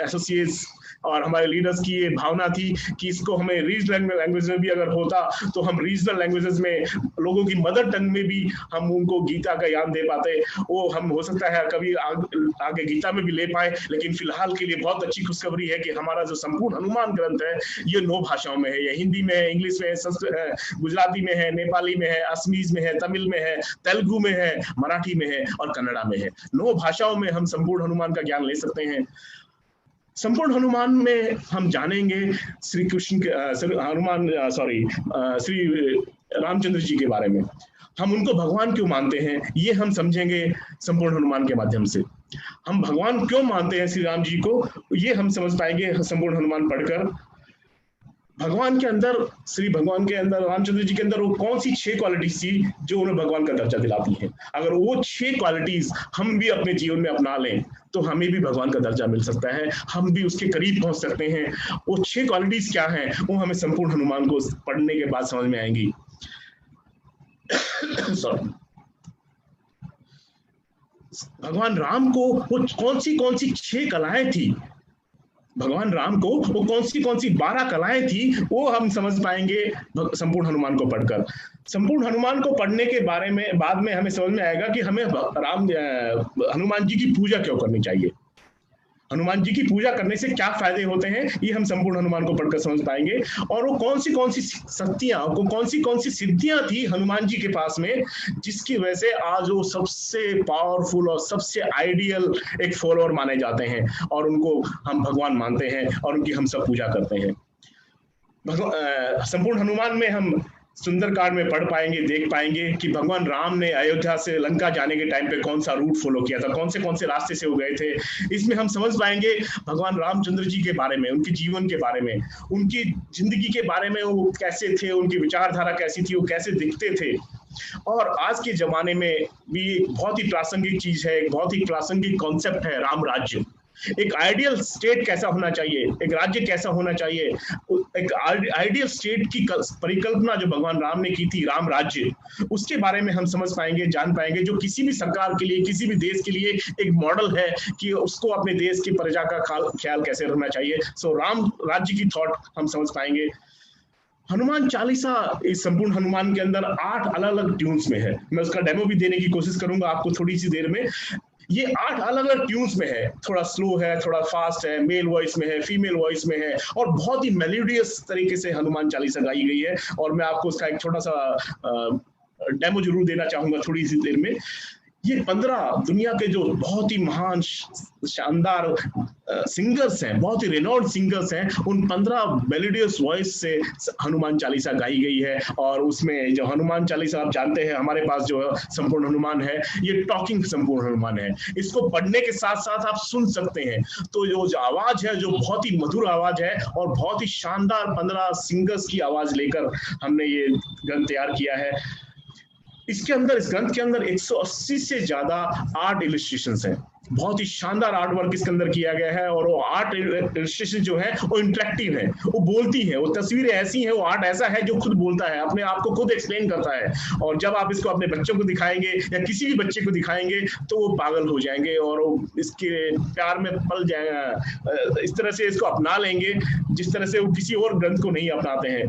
एसोसिएट्स और हमारे लीडर्स की ये भावना थी कि इसको हमें रीजनल लैंग्वेज में भी अगर होता तो हम रीजनल लैंग्वेजेस में लोगों की मदर टंग में भी हम उनको गीता का ज्ञान दे पाते। वो हम हो सकता है कभी आगे गीता में भी ले पाए, लेकिन फिलहाल के लिए बहुत अच्छी खुशखबरी है कि हमारा जो संपूर्ण हनुमान ग्रंथ है ये 9 भाषाओं में है। ये हिंदी में है, इंग्लिश में है, संस्कृत है, गुजराती में है, नेपाली में है, असमीज में है, तमिल में है, तेलुगु में है, मराठी में है और कन्नड़ा में है। 9 भाषाओं में हम संपूर्ण हनुमान का ज्ञान ले सकते हैं। संपूर्ण हनुमान में हम जानेंगे श्री कृष्ण श्री रामचंद्र जी के बारे में। हम उनको भगवान क्यों मानते हैं ये हम समझेंगे संपूर्ण हनुमान के माध्यम से। हम भगवान क्यों मानते हैं श्री राम जी को ये हम समझ पाएंगे संपूर्ण हनुमान पढ़कर। भगवान के अंदर, श्री भगवान के अंदर, रामचंद्र जी के अंदर वो कौन सी 6 क्वालिटीज थी जो उन्हें भगवान का दर्जा दिलाती हैं। अगर वो 6 क्वालिटीज हम भी अपने जीवन में अपना लें तो हमें भी भगवान का दर्जा मिल सकता है, हम भी उसके करीब पहुंच सकते हैं। वो 6 क्वालिटीज क्या हैं वो हमें संपूर्ण हनुमान को पढ़ने के बाद समझ में आएंगी। भगवान राम को वो कौन सी 6 कलाएं थी, भगवान राम को वो कौन सी 12 कलाएं थी वो हम समझ पाएंगे संपूर्ण हनुमान को पढ़कर। संपूर्ण हनुमान को पढ़ने के बारे में बाद में हमें समझ में आएगा कि हमें हनुमान जी की पूजा क्यों करनी चाहिए, हनुमान जी की पूजा करने से क्या फायदे होते हैं ये हम संपूर्ण हनुमान को पढ़कर समझ पाएंगे। और वो कौन सी शक्तियां, कौन सी सिद्धियां थी हनुमान जी के पास में जिसकी वजह से आज वो सबसे पावरफुल और सबसे आइडियल एक फॉलोअर माने जाते हैं और उनको हम भगवान मानते हैं और उनकी हम सब पूजा करते हैं। संपूर्ण हनुमान में हम सुंदरकांड में पढ़ पाएंगे, देख पाएंगे कि भगवान राम ने अयोध्या से लंका जाने के टाइम पे कौन सा रूट फॉलो किया था, कौन से रास्ते से वो गए थे। इसमें हम समझ पाएंगे भगवान रामचंद्र जी के बारे में, उनके जीवन के बारे में, उनकी जिंदगी के बारे में, वो कैसे थे, उनकी विचारधारा कैसी थी, वो कैसे दिखते थे। और आज के जमाने में भी एक बहुत ही प्रासंगिक चीज है, एक बहुत ही प्रासंगिक कॉन्सेप्ट है राम राज्य। एक आइडियल स्टेट कैसा होना चाहिए, एक राज्य कैसा होना चाहिए, एक आइडियल स्टेट की परिकल्पना जो भगवान राम ने की थी, राम राज्य, उसके बारे में हम समझ पाएंगे, जान पाएंगे, जो किसी भी सरकार के लिए, किसी भी देश के लिए एक मॉडल है कि उसको अपने देश की प्रजा का ख्याल कैसे रखना चाहिए। सो राम राज्य की थॉट हम समझ पाएंगे। हनुमान चालीसा इस संपूर्ण हनुमान के अंदर 8 अलग अलग ट्यून्स में है। मैं उसका डेमो भी देने की कोशिश करूंगा आपको थोड़ी सी देर में। ये 8 अलग अलग ट्यून्स में है, थोड़ा स्लो है, थोड़ा फास्ट है, मेल वॉइस में है, फीमेल वॉइस में है और बहुत ही मेलोडियस तरीके से हनुमान चालीसा गाई गई है। और मैं आपको उसका एक छोटा सा डेमो जरूर देना चाहूंगा थोड़ी सी देर में। ये 15 दुनिया के जो बहुत ही महान शानदार सिंगर्स हैं, बहुत ही रेनॉल्ड सिंगर्स हैं, उन 15 मेलोडियस वॉइस से हनुमान चालीसा गाई गई है। और उसमें जो हनुमान चालीसा आप जानते हैं, हमारे पास जो संपूर्ण हनुमान है ये टॉकिंग संपूर्ण हनुमान है। इसको पढ़ने के साथ साथ आप सुन सकते हैं। तो जो आवाज है, जो बहुत ही मधुर आवाज है और बहुत ही शानदार 15 सिंगर्स की आवाज लेकर हमने ये ग्रंथ तैयार किया है। इसके अंदर, इस ग्रंथ के अंदर 180 से ज्यादा आर्ट इलस्ट्रेशंस हैं। बहुत ही शानदार आर्ट वर्क इसके अंदर किया गया है और वो आर्ट इलस्ट्रेशन जो है वो इंटरेक्टिव है, वो बोलती है, वो तस्वीरें ऐसी हैं, वो आर्ट ऐसा है जो खुद बोलता है, अपने आप को खुद एक्सप्लेन करता है। और जब आप इसको अपने बच्चों को दिखाएंगे या किसी भी बच्चे को दिखाएंगे तो वो पागल हो जाएंगे और वो इसके प्यार में पल जाएगा, इस तरह से इसको अपना लेंगे जिस तरह से वो किसी और ग्रंथ को नहीं अपनाते हैं।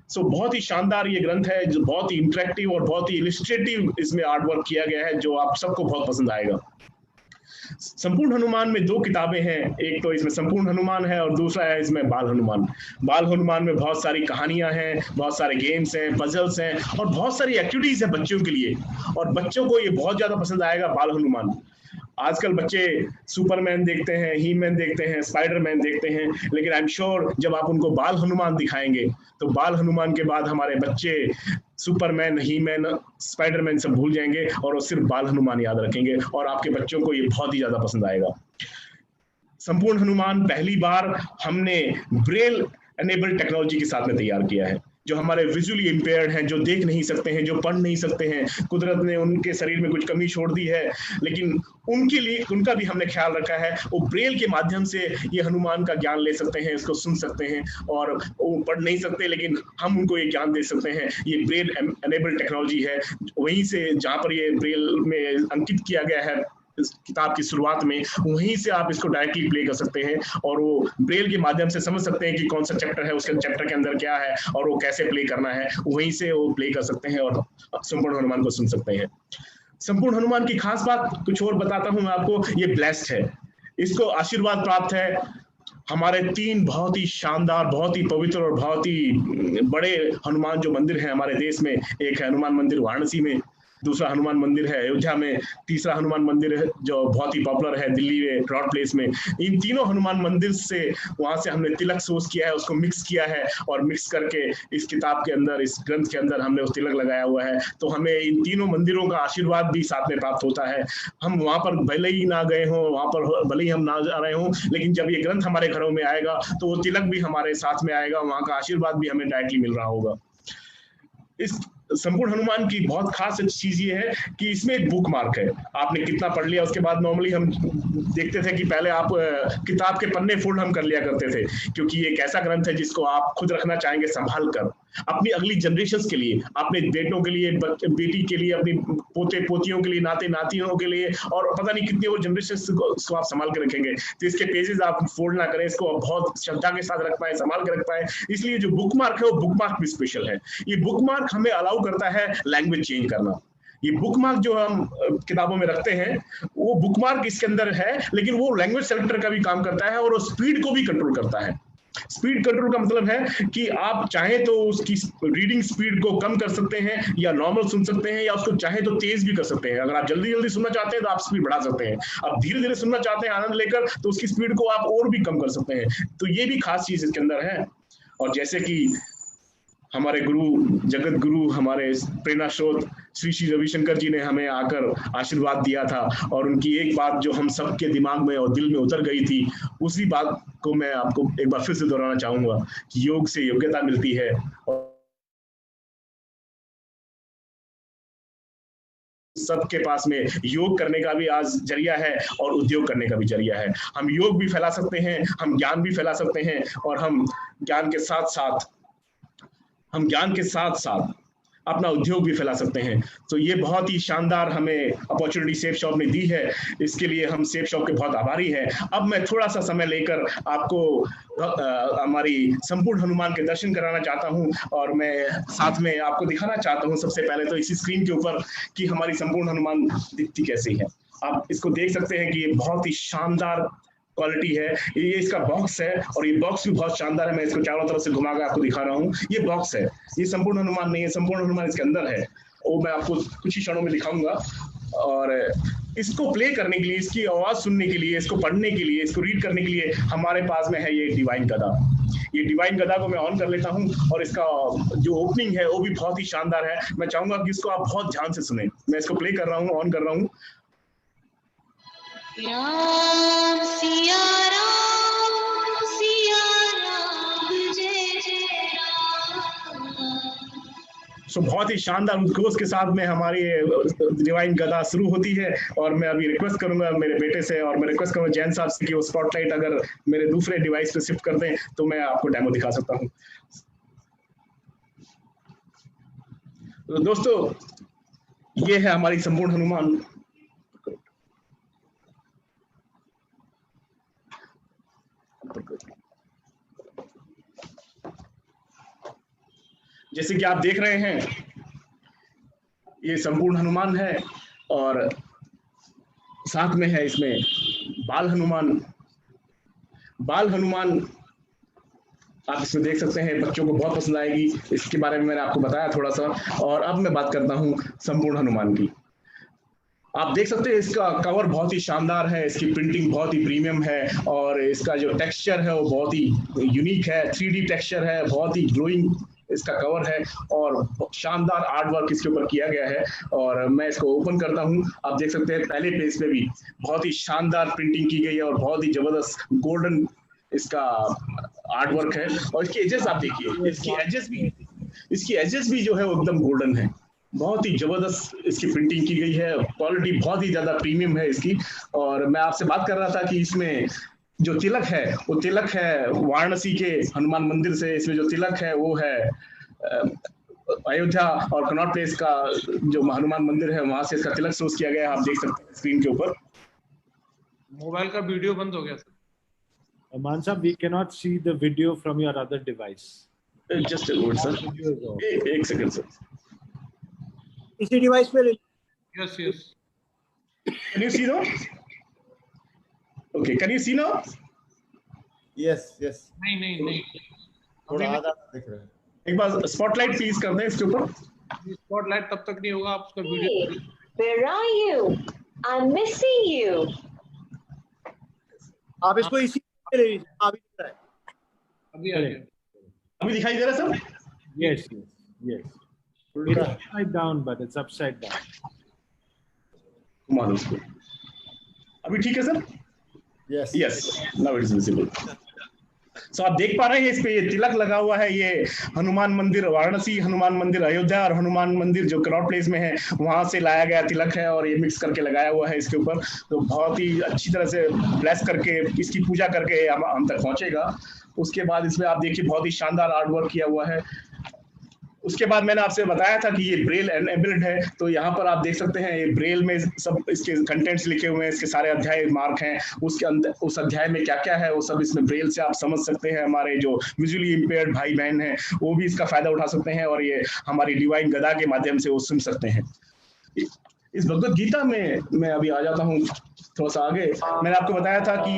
सो बहुत ही शानदार ये ग्रंथ है, जो बहुत ही इंटरेक्टिव और बहुत ही इलस्ट्रेटिव इसमें आर्ट वर्क किया गया है, जो आप सबको बहुत पसंद आएगा। संपूर्ण हनुमान में 2 किताबें हैं, एक तो इसमें संपूर्ण हनुमान है और दूसरा है इसमें बाल हनुमान। बाल हनुमान में बहुत सारी कहानियां हैं, बहुत सारे गेम्स हैं, पजल्स हैं और बहुत सारी एक्टिविटीज है बच्चों के लिए, और बच्चों को ये बहुत ज्यादा पसंद आएगा बाल हनुमान। आजकल बच्चे सुपरमैन देखते हैं, ही मैन देखते हैं, स्पाइडरमैन देखते हैं, लेकिन आई एम श्योर जब आप उनको बाल हनुमान दिखाएंगे तो बाल हनुमान के बाद हमारे बच्चे सुपरमैन, ही मैन, स्पाइडरमैन सब भूल जाएंगे और वो सिर्फ बाल हनुमान याद रखेंगे, और आपके बच्चों को ये बहुत ही ज्यादा पसंद आएगा। संपूर्ण हनुमान पहली बार हमने ब्रेल एनेबल्ड टेक्नोलॉजी के साथ में तैयार किया है। जो हमारे विजुअली इंपेयर्ड हैं, जो देख नहीं सकते हैं, जो पढ़ नहीं सकते हैं, कुदरत ने उनके शरीर में कुछ कमी छोड़ दी है, लेकिन उनके लिए उनका भी हमने ख्याल रखा है। वो ब्रेल के माध्यम से ये हनुमान का ज्ञान ले सकते हैं, इसको सुन सकते हैं, और वो पढ़ नहीं सकते लेकिन हम उनको ये ज्ञान दे सकते हैं। ये ब्रेल एनेबल्ड टेक्नोलॉजी है। वहीं से जहाँ पर ये ब्रेल में अंकित किया गया है इस किताब की शुरुआत में, वहीं से आप इसको डायरेक्टली प्ले कर सकते हैं और वो ब्रेल के माध्यम से समझ सकते हैं कि कौन सा चैप्टर है, उसके चैप्टर के अंदर क्या है और वो कैसे प्ले करना है। वहीं से वो प्ले कर सकते हैं और संपूर्ण हनुमान को सुन सकते हैं। संपूर्ण हनुमान की खास बात कुछ और बताता हूं मैं आपको। ये ब्लेस्ड है, इसको आशीर्वाद प्राप्त है। हमारे 3 बहुत ही शानदार, बहुत ही पवित्र और बहुत ही बड़े हनुमान जो मंदिर है हमारे देश में, एक है हनुमान मंदिर वाराणसी में, दूसरा हनुमान मंदिर है अयोध्या में, तीसरा हनुमान मंदिर है जो बहुत ही पॉपुलर है दिल्ली में ट्रॉट प्लेस में। इन तीनों हनुमान मंदिर से वहां से हमने तिलक सोर्स किया है, उसको मिक्स किया है और मिक्स करके इस किताब के अंदर, इस ग्रंथ के अंदर हमने उस तिलक लगाया हुआ है। तो हमें इन तीनों मंदिरों का आशीर्वाद भी साथ में प्राप्त होता है। हम वहां पर भले ही ना गए हों, वहां पर भले ही हम ना जा रहे हों, लेकिन जब ये ग्रंथ हमारे घरों में आएगा तो वो तिलक भी हमारे साथ में आएगा, वहां का आशीर्वाद भी हमें डायरेक्टली मिल रहा होगा। इस संपूर्ण हनुमान की बहुत खास चीज ये है कि इसमें एक बुक मार्क है। आपने कितना पढ़ लिया उसके बाद नॉर्मली हम देखते थे कि पहले आप किताब के पन्ने फोल्ड हम कर लिया करते थे, क्योंकि ये एक ऐसा ग्रंथ है जिसको आप खुद रखना चाहेंगे संभाल कर अपनी अगली जनरेशंस के लिए, अपने बेटों के लिए, बेटी के लिए, अपनी पोते पोतियों के लिए, नाते नातियों के लिए, और पता नहीं कितनी वो जनरेशंस को आप संभाल के रखेंगे। तो इसके पेजेस आप फोल्ड ना करें, इसको बहुत श्रद्धा के साथ रख पाए, संभाल के रख पाए। इसलिए जो बुक मार्क है वो बुक मार्क भी स्पेशल है। ये बुक मार्क हमें अलाउ करता है लैंग्वेज चेंज करना। ये बुक मार्क जो हम किताबों में रखते हैं वो बुक मार्क इसके अंदर है, लेकिन वो लैंग्वेज सेलेक्टर का भी काम करता है और वो स्पीड को भी कंट्रोल करता है। स्पीड कंट्रोल का मतलब है कि आप चाहें तो उसकी रीडिंग स्पीड को कम कर सकते हैं या नॉर्मल सुन सकते हैं, या उसको चाहे तो तेज भी कर सकते हैं। अगर आप जल्दी जल्दी सुनना चाहते हैं तो आप स्पीड बढ़ा सकते हैं, आप धीरे धीरे सुनना चाहते हैं आनंद लेकर तो उसकी स्पीड को आप और भी कम कर सकते हैं। तो ये भी खास चीज इसके अंदर है। और जैसे कि हमारे गुरु, जगत गुरु, हमारे प्रेरणा स्रोत श्री श्री रविशंकर जी ने हमें आकर आशीर्वाद दिया था, और उनकी एक बात जो हम सबके दिमाग में और दिल में उतर गई थी, उसी बात को मैं आपको एक बार फिर से दोहराना चाहूंगा कि योग से योग्यता मिलती है और सबके पास में योग करने का भी आज जरिया है और उद्योग करने का भी जरिया है। हम योग भी फैला सकते हैं, हम ज्ञान भी फैला सकते हैं, और हम ज्ञान के साथ साथ अपना उद्योग भी फैला सकते हैं। तो ये बहुत ही शानदार हमें अपॉर्चुनिटी सेफ शॉप ने दी है, इसके लिए हम सेफ शॉप के बहुत आभारी हैं। अब मैं थोड़ा सा समय लेकर आपको हमारी संपूर्ण हनुमान के दर्शन कराना चाहता हूं, और मैं साथ में आपको दिखाना चाहता हूं सबसे पहले तो इसी स्क्रीन के ऊपर कि हमारी संपूर्ण हनुमान दिखती कैसी है। आप इसको देख सकते हैं कि ये बहुत ही शानदार क्वालिटी है। ये इसका बॉक्स है और ये बॉक्स भी बहुत शानदार है। मैं इसको चारों तरफ से घुमा कर आपको दिखा रहा हूँ। ये बॉक्स है, ये संपूर्ण हनुमान नहीं है, संपूर्ण हनुमान इसके अंदर है, वो मैं आपको कुछ ही क्षणों में दिखाऊंगा। और इसको प्ले करने के लिए, इसकी आवाज सुनने के लिए, इसको पढ़ने के लिए, इसको रीड करने के लिए हमारे पास में है ये डिवाइन गदा। ये डिवाइन गदा को मैं ऑन कर लेता हूँ, और इसका जो ओपनिंग है वो भी बहुत ही शानदार है। मैं चाहूंगा कि इसको आप बहुत ध्यान से सुने। मैं इसको प्ले कर रहा हूँ, ऑन कर रहा हूँ। राम सिया राम जय जय राम। सो बहुत ही शानदार उद्घोष के साथ में हमारी डिवाइन गदा शुरू होती है। और मैं अभी रिक्वेस्ट करूंगा मेरे बेटे से, और मैं रिक्वेस्ट करूंगा जैन साहब से कि वो स्पॉटलाइट अगर मेरे दूसरे डिवाइस पे शिफ्ट कर दें तो मैं आपको डेमो दिखा सकता हूं। तो दोस्तों ये है हमारी संपूर्ण हनुमान। जैसे कि आप देख रहे हैं ये संपूर्ण हनुमान है, और साथ में है इसमें बाल हनुमान आप इसमें देख सकते हैं, बच्चों को बहुत पसंद आएगी। इसके बारे में मैंने आपको बताया थोड़ा सा। और अब मैं बात करता हूँ संपूर्ण हनुमान की। आप देख सकते हैं इसका कवर बहुत ही शानदार है, इसकी प्रिंटिंग बहुत ही प्रीमियम है और इसका जो टेक्सचर है वो बहुत ही यूनिक है, 3D टेक्सचर है, बहुत ही ग्लोइंग इसका कवर है और शानदार आर्ट वर्क इसके ऊपर किया गया है। और मैं इसको ओपन करता हूं, आप देख सकते हैं पहले पेज पे भी बहुत ही शानदार प्रिंटिंग की गई है और बहुत ही जबरदस्त गोल्डन इसका आर्ट वर्क है। और इसके एजेस आप देखिए, इसकी एजेस भी जो है वो एकदम गोल्डन है, बहुत ही जबरदस्त इसकी प्रिंटिंग की गई है, क्वालिटी बहुत ही ज्यादा प्रीमियम है इसकी। और मैं आपसे बात कर रहा था कि इसमें जो तिलक है वो तिलक है वाराणसी के हनुमान मंदिर से, इसमें जो तिलक है वो है अयोध्या और कनॉट प्लेस का जो हनुमान मंदिर है वहां से इसका तिलक सोर्स किया गया है। आप देख सकते हैं स्क्रीन के ऊपर। मोबाइल का वीडियो बंद हो गया sir. Mansa, we cannot see the video from your other device. Just a moment, sir. एक सेकंड सर। इसी डिवाइस पे ले। Yes, yes. Can you see now? Okay, can you see now? Yes yes, नहीं थोड़ा आधा दिख रहा है। एक बार स्पॉटलाइट प्लीज कर दें इसके ऊपर। स्पॉटलाइट तब तक नहीं होगा, आप उसका video. Where are you? I'm missing you. आप इसको इसी पे ले लीजिए, अभी दिख रहा है। अभी आ गया। अभी दिखाई दे रहा है sir? Yes. It's upside down, but it's upside down. घुमा दो उसको। अभी ठीक है sir? Yes. Now it is visible. So आप देख पा रहे हैं इस पे ये तिलक लगा हुआ है, ये हनुमान मंदिर वाराणसी, हनुमान मंदिर अयोध्या और हनुमान मंदिर जो कनॉट प्लेस में है वहां से लाया गया तिलक है और ये मिक्स करके लगाया हुआ है इसके ऊपर। तो बहुत ही अच्छी तरह से ब्लेस करके इसकी पूजा करके हम तक पहुंचेगा। उसके बाद इसमें आप देखिए बहुत ही शानदार आर्ट वर्क किया हुआ है। उसके बाद मैंने आपसे बताया था कि ये ब्रेल एनेबल्ड है, तो यहाँ पर आप देख सकते हैं ये ब्रेल में सब इसके कंटेंट्स लिखे हुए हैं, इसके सारे अध्याय मार्क हैं, उसके अंदर उस अध्याय में क्या क्या है वो सब इसमें ब्रेल से आप समझ सकते हैं। हमारे जो विजुअली इम्पेयर्ड भाई बहन हैं वो भी इसका फायदा उठा सकते हैं और ये हमारी डिवाइन गदा के माध्यम से वो सुन सकते हैं। इस भगवत गीता में मैं अभी आ जाता हूँ थोड़ा सा आगे। मैंने आपको बताया था कि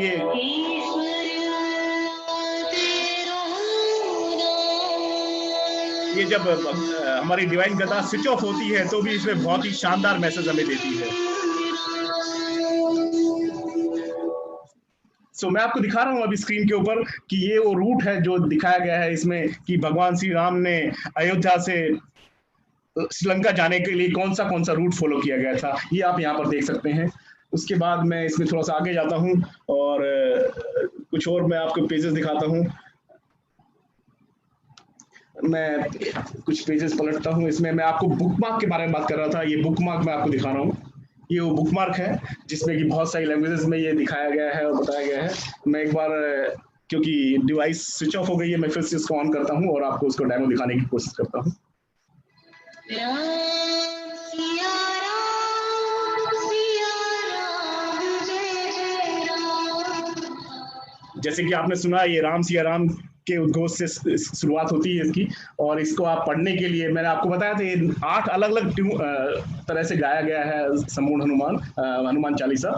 ये जब हमारी डिवाइन गदा स्विच ऑफ होती है तो भी इसमें बहुत ही शानदार मैसेज हमें देती है। सो मैं आपको दिखा रहा हूं अभी स्क्रीन के ऊपर कि ये वो रूट है जो दिखाया गया है इसमें कि भगवान श्री राम ने अयोध्या से श्रीलंका जाने के लिए कौन सा रूट फॉलो किया गया था, ये आप यहाँ पर देख सकते हैं। उसके बाद मैं इसमें थोड़ा सा आगे जाता हूँ और कुछ और मैं आपको पेजेस दिखाता हूँ। मैं कुछ पेजेस पलटता हूँ। इसमें मैं आपको बुकमार्क के बारे में बात कर रहा था, ये बुकमार्क मैं आपको दिखा रहा हूँ। ये वो बुकमार्क है जिसमें कि बहुत सारी लैंग्वेजेस में ये दिखाया गया है और बताया गया है। मैं एक बार क्योंकि डिवाइस स्विच ऑफ हो गई है मैं फिर से इसको ऑन करता हूँ और आपको उसको डेमो दिखाने की कोशिश करता हूँ। जैसे कि आपने सुना ये राम सिया राम के उद्घोष से शुरुआत होती है इसकी, और इसको आप पढ़ने के लिए मैंने आपको बताया था ये 8 अलग अलग तरह से गाया गया है संपूर्ण हनुमान चालीसा।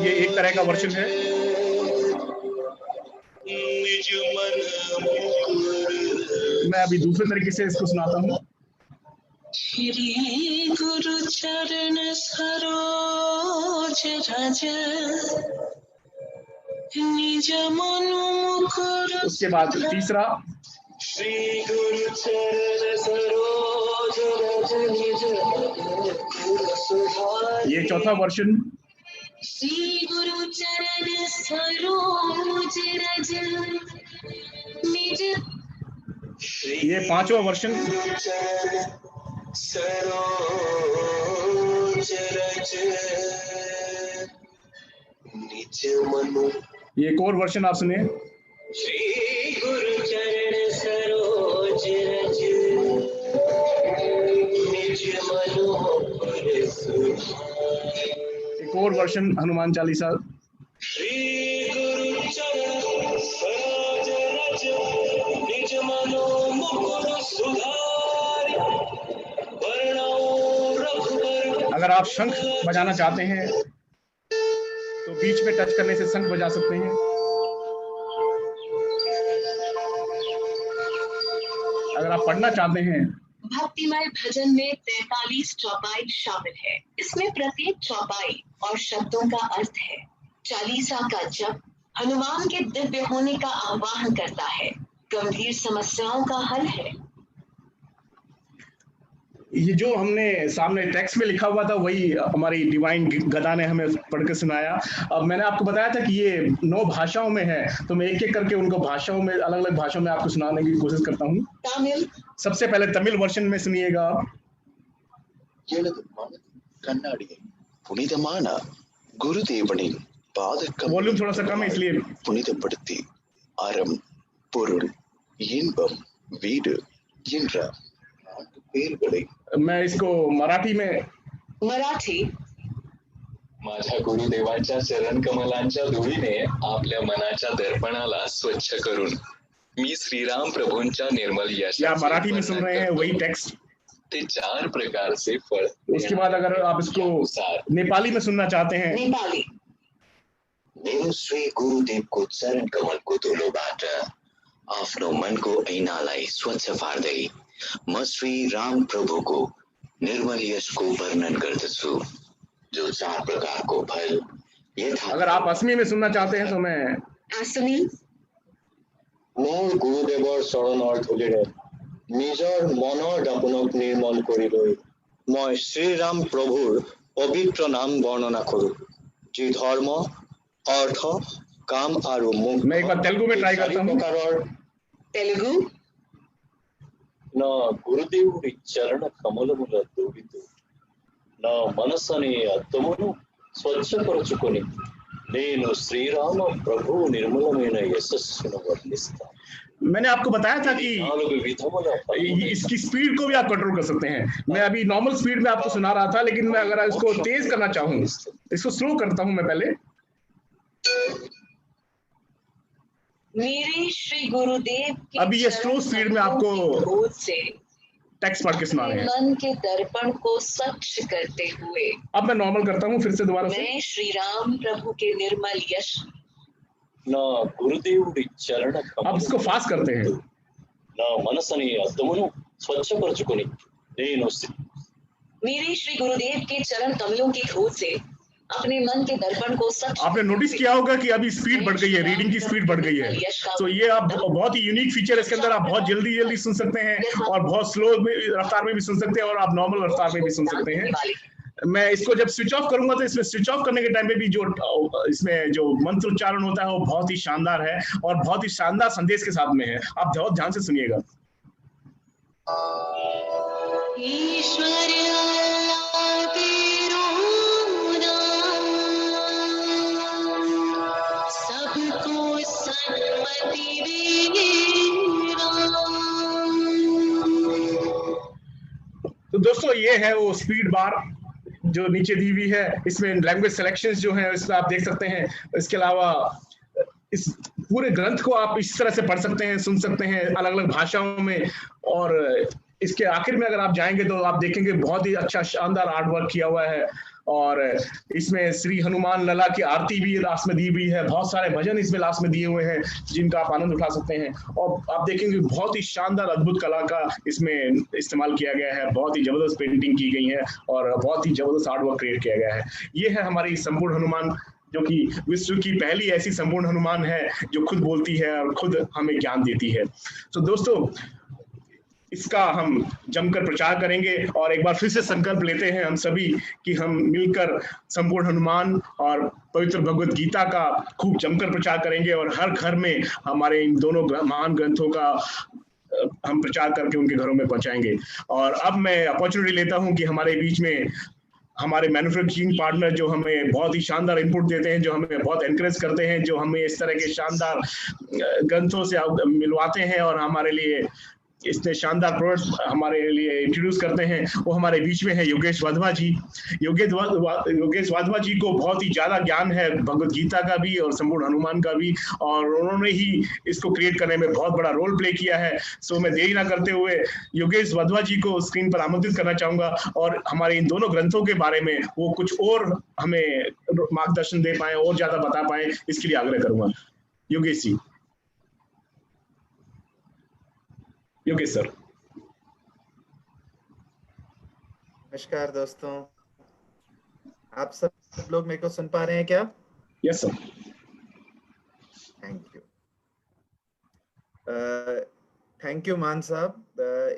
ये एक तरह का वर्जन है। मैं अभी दूसरे तरीके से इसको सुनाता हूँ। श्री गुरु चरण सरोज रज निज मनु मुकुर। उसके बाद तीसरा श्री गुरु चरण सरोज रज निज ये चौथा वर्जन। श्री गुरु चरण सरोज रज निज। ये पांचवा वर्जन। सरोज रज निज मनु। ये एक और वर्जन आप सुनिए। श्री गुरु चरण सरोज रज निज मनु मुकुर सुधारि। एक और वर्जन हनुमान चालीसा। श्री गुरु चरण सरोज रज निज मनु मुकुर सुधारि। वर्णा अगर आप शंख बजाना चाहते हैं तो बीच में टच करने से शंख बजा सकते हैं। अगर आप पढ़ना चाहते हैं, भक्तिमय भजन में 43 चौपाई शामिल है। इसमें प्रत्येक चौपाई और शब्दों का अर्थ है। चालीसा का जप हनुमान के दिव्य होने का आह्वान करता है, गंभीर समस्याओं का हल है। ये जो हमने सामने टेक्स्ट में लिखा हुआ था वही हमारी डिवाइन गदा ने हमें पढ़ के सुनाया। अब मैंने आपको बताया था कि ये 9 भाषाओं में है, तो मैं एक एक करके उनको भाषाओं में, अलग अलग भाषाओं में आपको सुनाने की कोशिश करता हूँ। तमिल, सबसे पहले तमिल वर्जन में सुनिएगा। वॉल्यूम थोड़ा सा कम है इसलिए। புனிதப்படுத்தி அறம் பொருள் இன்பம் வீடு என்ற 4 பேர்களை मैं इसको मराठी में मराठी। माझ्या गुरुदेवाच्या चरण कमलांच्या धुळीने आपल्या मनाच्या दर्पणाला स्वच्छ करून मी श्रीराम प्रभूंच्या निर्मल या यशाचे मराठी में सुन वर्णन रहे हैं करतो. वही टेक्स्ट। ते 4 प्रकारचे फळ उसके बाद अगर आप इसको नेपाली में सुनना चाहते हैं, नेपाली। నేను श्री गुरुदेवको चरण कमलको धुलोबाट आफ्नो मनको ऐनालाई स्वच्छ पार्दै म श्री राम प्रभुको निर्मल यशको वर्णन गर्दछु, जो 4 प्रकारको फल यथा। अगर आप असमी में सुनना चाहते हैं तो मैं असमी। মোৰ গুৰুদেৱৰ চৰণৰ ধূলিৰে নিজৰ মনৰ দাপোনক নিৰ্মল কৰি লৈ মই শ্ৰীৰাম প্ৰভুৰ পবিত্ৰ নাম বৰ্ণনা কৰো, যি ধৰ্ম, अर्थ, काम और मुक्त। मैं एक बार तेलुगु में ट्राई करता हूँ। तेलुगु। न गुरुदेवुడి చరణ కమలముల దూడితో నా మనసని అద్దమును స్వచ్ఛపరచుకొని నేను శ్రీరామ ప్రభు నిర్మలమైన యశస్సును వర్ణిస్తాను। मैंने आपको बताया था कि इसकी स्पीड को भी आप कंट्रोल कर सकते हैं। मैं अभी नॉर्मल स्पीड में आपको सुना रहा था, लेकिन मैं अगर इसको तेज करना चाहूँ, इसको स्लो करता हूँ मैं पहले। मेरे श्री गुरुदेव के अभी ये स्लो स्पीड में आपको टेक्स्ट पढ़ के सुना रहे हैं। मन के दर्पण को स्वच्छ करते हुए। अब मैं नॉर्मल करता हूँ फिर से दोबारा से। मैं श्री राम प्रभु के निर्मल यश నా గురుదేవుడి చరణ अब इसको फास्ट करते हैं। నా మనసని అద్దమును స్వచ్ఛపరచుకొని నేను मेरे श्री गुरुदेव के चरण कमलों की धूल से अपने मन के दर्पण को स्वच्छ। आपने नोटिस किया होगा कि अभी स्पीड बढ़ गई है, रीडिंग की स्पीड बढ़ गई है। तो ये आप बहुत ही यूनिक फीचर है इसके अंदर। आप बहुत जल्दी जल्दी सुन सकते हैं और बहुत स्लो रफ्तार में भी सुन सकते हैं और आप नॉर्मल रफ्तार में भी सुन सकते हैं। मैं इसको जब स्विच ऑफ करूंगा तो इसमें स्विच ऑफ करने के टाइम पे भी जो इसमें जो मंत्र उच्चारण होता है वो बहुत ही शानदार है और बहुत ही शानदार संदेश के साथ में है। आप बहुत ध्यान से सुनिएगा। तो दोस्तों ये है वो स्पीड बार जो नीचे दी हुई है। इसमें लैंग्वेज सिलेक्शंस जो हैं इसमें आप देख सकते हैं। इसके अलावा इस पूरे ग्रंथ को आप इस तरह से पढ़ सकते हैं, सुन सकते हैं अलग अलग भाषाओं में। और इसके आखिर में अगर आप जाएंगे तो आप देखेंगे बहुत ही अच्छा शानदार आर्ट वर्क किया हुआ है और इसमें श्री हनुमान लला की आरती भी लास्ट में दी हुई है। बहुत सारे भजन इसमें लास्ट में दिए हुए हैं जिनका आप आनंद उठा सकते हैं। और आप देखेंगे बहुत ही शानदार अद्भुत कला का इसमें इस्तेमाल किया गया है। बहुत ही जबरदस्त पेंटिंग की गई है और बहुत ही जबरदस्त आर्ट वर्क क्रिएट किया गया है। ये है हमारी संपूर्ण हनुमान, जो कि विश्व की पहली ऐसी संपूर्ण हनुमान है जो खुद बोलती है और खुद हमें ज्ञान देती है। तो दोस्तों इसका हम जमकर प्रचार करेंगे और एक बार फिर से संकल्प लेते हैं हम सभी कि हम मिलकर संपूर्ण हनुमान और पवित्र भगवत गीता का खूब जमकर प्रचार करेंगे और हर घर में हमारे इन दोनों महान ग्रंथों का हम प्रचार करके उनके घरों में पहुंचाएंगे। और अब मैं अपॉर्चुनिटी लेता हूं कि हमारे बीच में हमारे मैन्युफैक्चरिंग पार्टनर जो हमें बहुत ही शानदार इनपुट देते हैं, जो हमें बहुत एनकरेज करते हैं, जो हमें इस तरह के शानदार ग्रंथों से मिलवाते हैं और हमारे लिए इतने शानदार प्रोडक्ट हमारे लिए इंट्रोड्यूस करते हैं, वो हमारे बीच में है योगेश वाधवा जी। योगेश वाधवा जी को बहुत ही ज्यादा ज्ञान है भगवत गीता का भी और संपूर्ण हनुमान का भी, और उन्होंने ही इसको क्रिएट करने में बहुत बड़ा रोल प्ले किया है। सो मैं देरी ना करते हुए योगेश वाधवा जी को स्क्रीन पर आमंत्रित करना चाहूंगा और हमारे इन दोनों ग्रंथों के बारे में वो कुछ और हमें मार्गदर्शन दे पाए और ज्यादा बता पाए, इसके लिए आग्रह करूंगा। योगेश जी। योगेश सर। नमस्कार दोस्तों, आप सब लोग मेरे को सुन पा रहे हैं क्या? Yes sir. Thank you. Thank you मान साहब,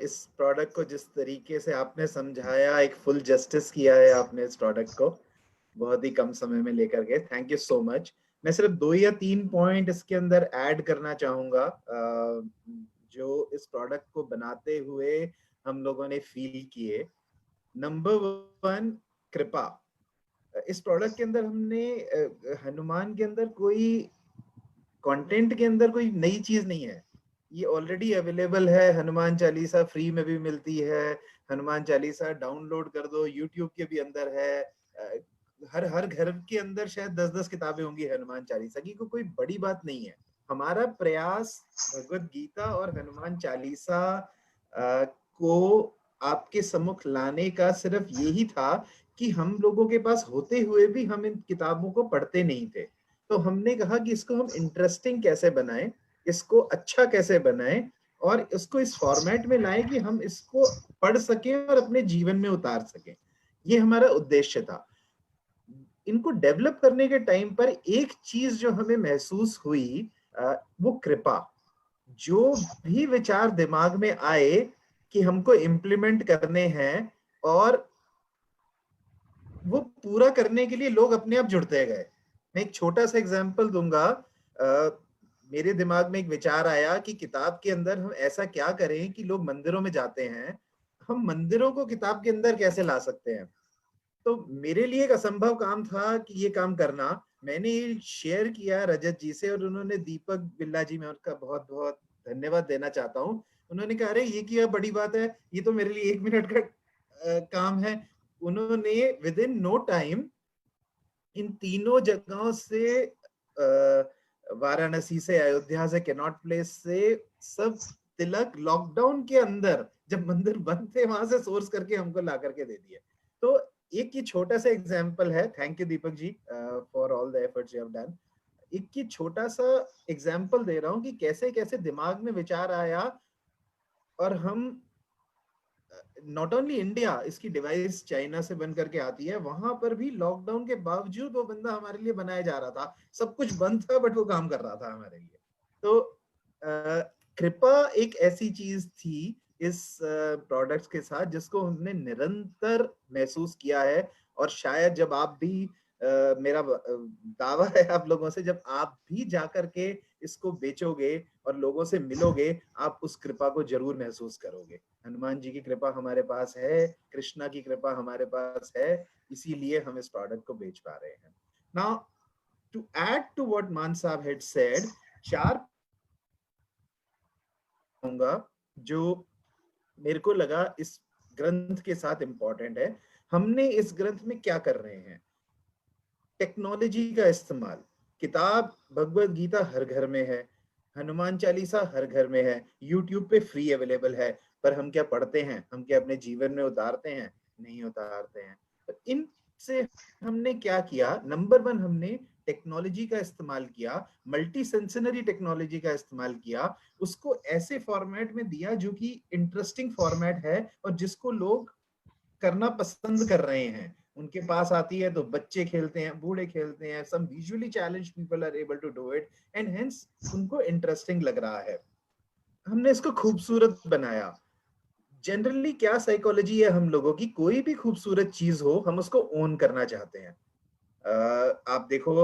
इस प्रोडक्ट को जिस तरीके से आपने समझाया, एक फुल जस्टिस किया है आपने इस प्रोडक्ट को बहुत ही कम समय में लेकर के। Thank you so much. मैं सिर्फ 2 या 3 पॉइंट इसके अंदर ऐड करना चाहूंगा जो इस प्रोडक्ट को बनाते हुए हम लोगों ने फील किए। नंबर 1, कृपा। इस प्रोडक्ट के अंदर हमने हनुमान के अंदर कोई कंटेंट के अंदर कोई नई चीज नहीं है, ये ऑलरेडी अवेलेबल है। हनुमान चालीसा फ्री में भी मिलती है, हनुमान चालीसा डाउनलोड कर दो, यूट्यूब के भी अंदर है। हर घर के अंदर शायद 10-10 किताबें होंगी हनुमान चालीसा की, कोई बड़ी बात नहीं है। हमारा प्रयास भगवत गीता और हनुमान चालीसा को आपके सम्मुख लाने का सिर्फ यही था कि हम लोगों के पास होते हुए भी हम इन किताबों को पढ़ते नहीं थे। तो हमने कहा कि इसको हम इंटरेस्टिंग कैसे बनाएं, इसको अच्छा कैसे बनाएं और इसको इस फॉर्मेट में लाएं कि हम इसको पढ़ सकें और अपने जीवन में उतार सकें। ये हमारा उद्देश्य था। इनको डेवलप करने के टाइम पर एक चीज जो हमें महसूस हुई वो कृपा। जो भी विचार दिमाग में आए कि हमको इम्प्लीमेंट करने हैं और वो पूरा करने के लिए लोग अपने आप जुड़ते गए। मैं एक छोटा सा एग्जांपल दूंगा। मेरे दिमाग में एक विचार आया कि किताब के अंदर हम ऐसा क्या करें कि लोग मंदिरों में जाते हैं, हम मंदिरों को किताब के अंदर कैसे ला सकते हैं। तो मेरे लिए एक असंभव काम था कि ये काम करना। मैंने ये शेयर किया रजत जी से और उन्होंने, दीपक बिल्ला जी, मैं उनका बहुत बहुत धन्यवाद देना चाहता हूँ। उन्होंने कहा अरे ये क्या बड़ी बात है, ये तो मेरे लिए 1 मिनट का काम है। उन्होंने within no time in तीनों जगहों से, वाराणसी से, अयोध्या से, कैनॉट प्लेस से, सब तिलक लॉकडाउन के अंदर जब मंदिर बंद थे वहां से सोर्स करके हमको ला करके दे दिए। तो एक ये छोटा सा एग्जाम्पल है। Thank you Deepak ji for all the efforts you have done. एक ये छोटा सा एग्जाम्पल दे रहा हूँ कि कैसे कैसे दिमाग में विचार आया और हम नॉट ओनली इंडिया, इसकी डिवाइस चाइना से बन करके आती है, वहां पर भी लॉकडाउन के बावजूद वो बंदा हमारे लिए बनाया जा रहा था। सब कुछ बंद था बट वो काम कर रहा था हमारे लिए। तो कृपा एक ऐसी चीज थी इस प्रोडक्ट्स के साथ जिसको हमने निरंतर महसूस किया है। और शायद जब आप भी मेरा दावा है आप लोगों से, जब आप भी जाकर के इसको बेचोगे और लोगों से मिलोगे, आप उस कृपा को जरूर महसूस करोगे। हनुमान जी की कृपा हमारे पास है, कृष्णा की कृपा हमारे पास है, इसीलिए हम इस प्रोडक्ट को बेच पा रहे हैं। Now to add to what Mann Sahab had said, 4 जो मेरे को लगा इस ग्रंथ के साथ इंपॉर्टेंट है। हमने इस ग्रंथ में क्या कर रहे हैं? टेक्नोलॉजी का इस्तेमाल। किताब भगवत गीता हर घर में है, हनुमान चालीसा हर घर में है, यूट्यूब पे फ्री अवेलेबल है, पर हम क्या पढ़ते हैं? हम क्या अपने जीवन में उतारते हैं? नहीं उतारते हैं। तो इनसे हमने क्या किया? नंबर 1, हमने टेक्नोलॉजी का इस्तेमाल किया, मल्टी सेंसरी टेक्नोलॉजी का इस्तेमाल किया, उसको ऐसे फॉर्मेट में दिया जो कि इंटरेस्टिंग फॉर्मेट है और जिसको लोग करना पसंद कर रहे हैं। उनके पास आती है तो बच्चे खेलते हैं, बूढ़े खेलते हैं, some visually challenged people are able to do it and hence उनको इंटरेस्टिंग लग रहा है। हमने इसको खूबसूरत बनाया। जनरली क्या साइकोलॉजी है हम लोगों की, कोई भी खूबसूरत चीज हो हम उसको ओन करना चाहते हैं। आप देखो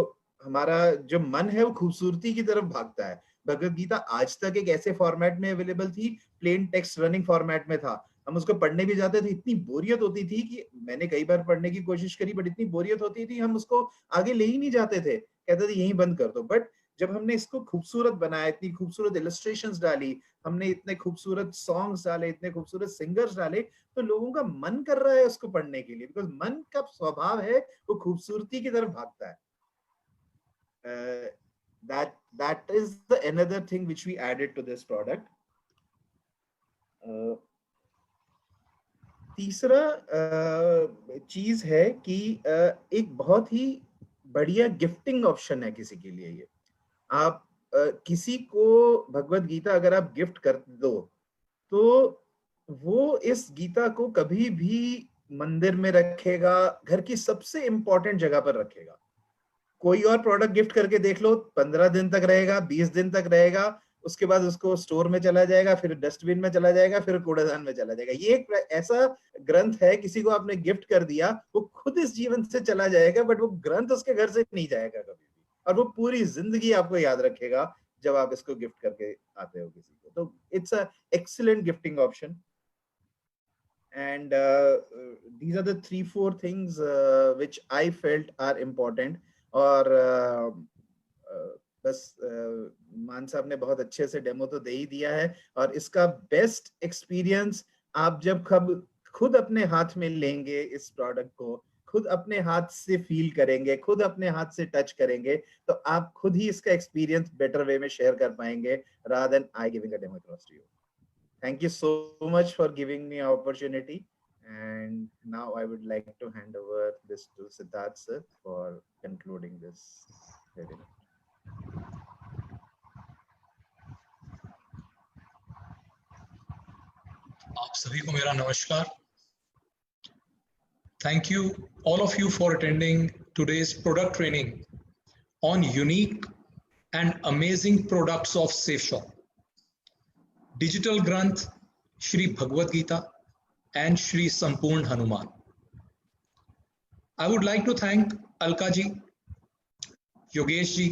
हमारा जो मन है वो खूबसूरती की तरफ भागता है। भगवत गीता आज तक एक ऐसे फॉर्मेट में अवेलेबल थी, प्लेन टेक्स्ट रनिंग फॉर्मेट में था। हम उसको पढ़ने भी जाते थे, इतनी बोरियत होती थी कि मैंने कई बार पढ़ने की कोशिश करी बट इतनी बोरियत होती थी हम उसको आगे ले ही नहीं जाते थे, कहते थे यहीं बंद कर दो। बट जब हमने इसको खूबसूरत बनाया, इतनी खूबसूरत इलस्ट्रेशंस डाली, हमने इतने खूबसूरत सॉन्ग्स डाले, इतने खूबसूरत सिंगर्स डाले, तो लोगों का मन कर रहा है उसको पढ़ने के लिए, बिकॉज मन का स्वभाव है वो खूबसूरती की तरफ भागता है. That is the another thing which we added to this product. तीसरा चीज है कि एक बहुत ही बढ़िया गिफ्टिंग ऑप्शन है किसी के लिए. ये आप किसी को भगवत गीता अगर आप गिफ्ट कर दो तो वो इस गीता को कभी भी मंदिर में रखेगा, घर की सबसे इंपॉर्टेंट जगह पर रखेगा. कोई और प्रोडक्ट गिफ्ट करके देख लो, 15 दिन तक रहेगा, 20 दिन तक रहेगा, उसके बाद उसको स्टोर में चला जाएगा, फिर डस्टबिन में चला जाएगा, फिर कूड़ेदान में चला जाएगा. ये एक ऐसा ग्रंथ है, किसी को आपने गिफ्ट कर दिया, वो खुद इस जीवन से चला जाएगा, बट वो ग्रंथ उसके घर से नहीं जाएगा कभी भी, और वो पूरी जिंदगी आपको याद रखेगा जब आप इसको गिफ्ट करके आते हो किसी को. तो it's a excellent gifting option. And these are the 3-4 things which I felt are important. और बस मान साहब ने बहुत अच्छे से डेमो तो दे ही दिया है, और इसका बेस्ट एक्सपीरियंस आप जब खुद अपने हाथ में लेंगे, इस प्रोडक्ट को खुद अपने हाथ से फील करेंगे, खुद अपने हाथ से टच करेंगे, तो आप खुद ही इसका एक्सपीरियंस बेटर वे में शेयर कर पाएंगे, rather than I giving a demo across to you. Thank you so much for giving me an opportunity, and now I would like to hand over this to Siddharth sir for concluding this webinar. आप सभी को मेरा नमस्कार. Thank you all of you for attending today's product training on unique and amazing products of SafeShop. Digital Granth, Shri Bhagavad Gita and Shri Sampurn Hanuman. I would like to thank Alka ji, Yogesh ji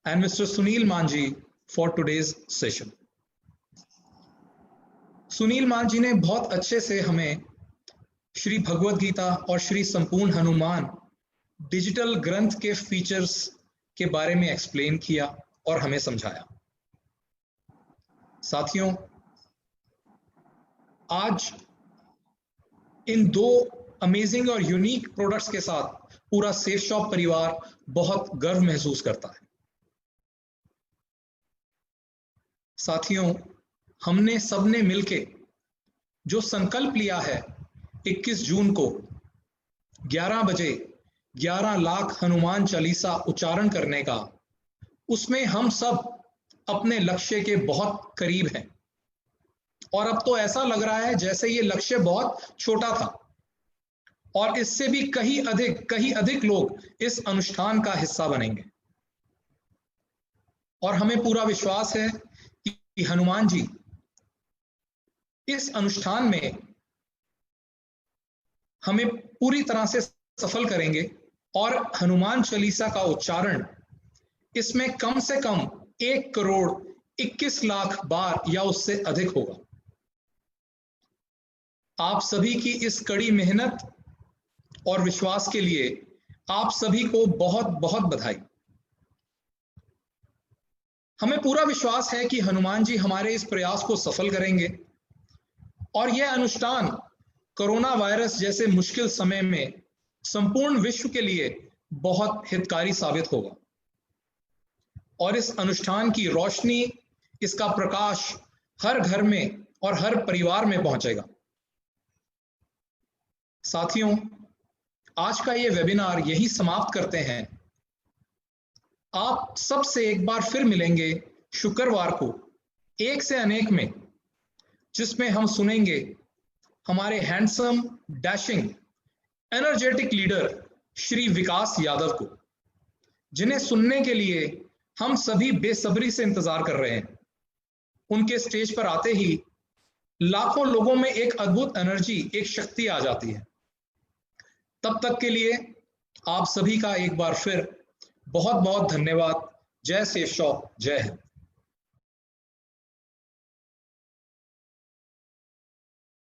and Mr. Sunil Manji for today's session. Sunil मान जी ने बहुत अच्छे से हमें श्री भगवद गीता और श्री संपूर्ण Hanuman digital ग्रंथ के फीचर्स के बारे में एक्सप्लेन किया और हमें समझाया. साथियों, आज इन दो अमेजिंग और यूनिक प्रोडक्ट्स के साथ पूरा सेफ शॉप परिवार बहुत गर्व महसूस करता है. साथियों, हमने सबने मिलके जो संकल्प लिया है 21 जून को 11 बजे 11 लाख हनुमान चालीसा उच्चारण करने का, उसमें हम सब अपने लक्ष्य के बहुत करीब हैं. और अब तो ऐसा लग रहा है जैसे ये लक्ष्य बहुत छोटा था, और इससे भी कहीं अधिक लोग इस अनुष्ठान का हिस्सा बनेंगे. और हमें पूरा विश्वास है कि हनुमान जी इस अनुष्ठान में हमें पूरी तरह से सफल करेंगे, और हनुमान चालीसा का उच्चारण इसमें कम से कम 1 करोड़ 21 लाख बार या उससे अधिक होगा. आप सभी की इस कड़ी मेहनत और विश्वास के लिए आप सभी को बहुत बहुत बधाई. हमें पूरा विश्वास है कि हनुमान जी हमारे इस प्रयास को सफल करेंगे, और यह अनुष्ठान कोरोना वायरस जैसे मुश्किल समय में संपूर्ण विश्व के लिए बहुत हितकारी साबित होगा, और इस अनुष्ठान की रोशनी, इसका प्रकाश हर घर में और हर परिवार में पहुंचेगा. साथियों, आज का ये वेबिनार यही समाप्त करते हैं. आप सबसे एक बार फिर मिलेंगे शुक्रवार को 1 से अनेक में, जिसमें हम सुनेंगे हमारे handsome, dashing, energetic leader Shri Vikas Yadav को, जिन्हें सुनने के लिए हम सभी बेसब्री से इंतजार कर रहे हैं. उनके स्टेज पर आते ही लाखों लोगों में एक अद्भुत एनर्जी, एक शक्ति आ जाती है. तब तक के लिए आप सभी का एक बार फिर बहुत बहुत धन्यवाद. जय सेफ शॉप, जय हिंद.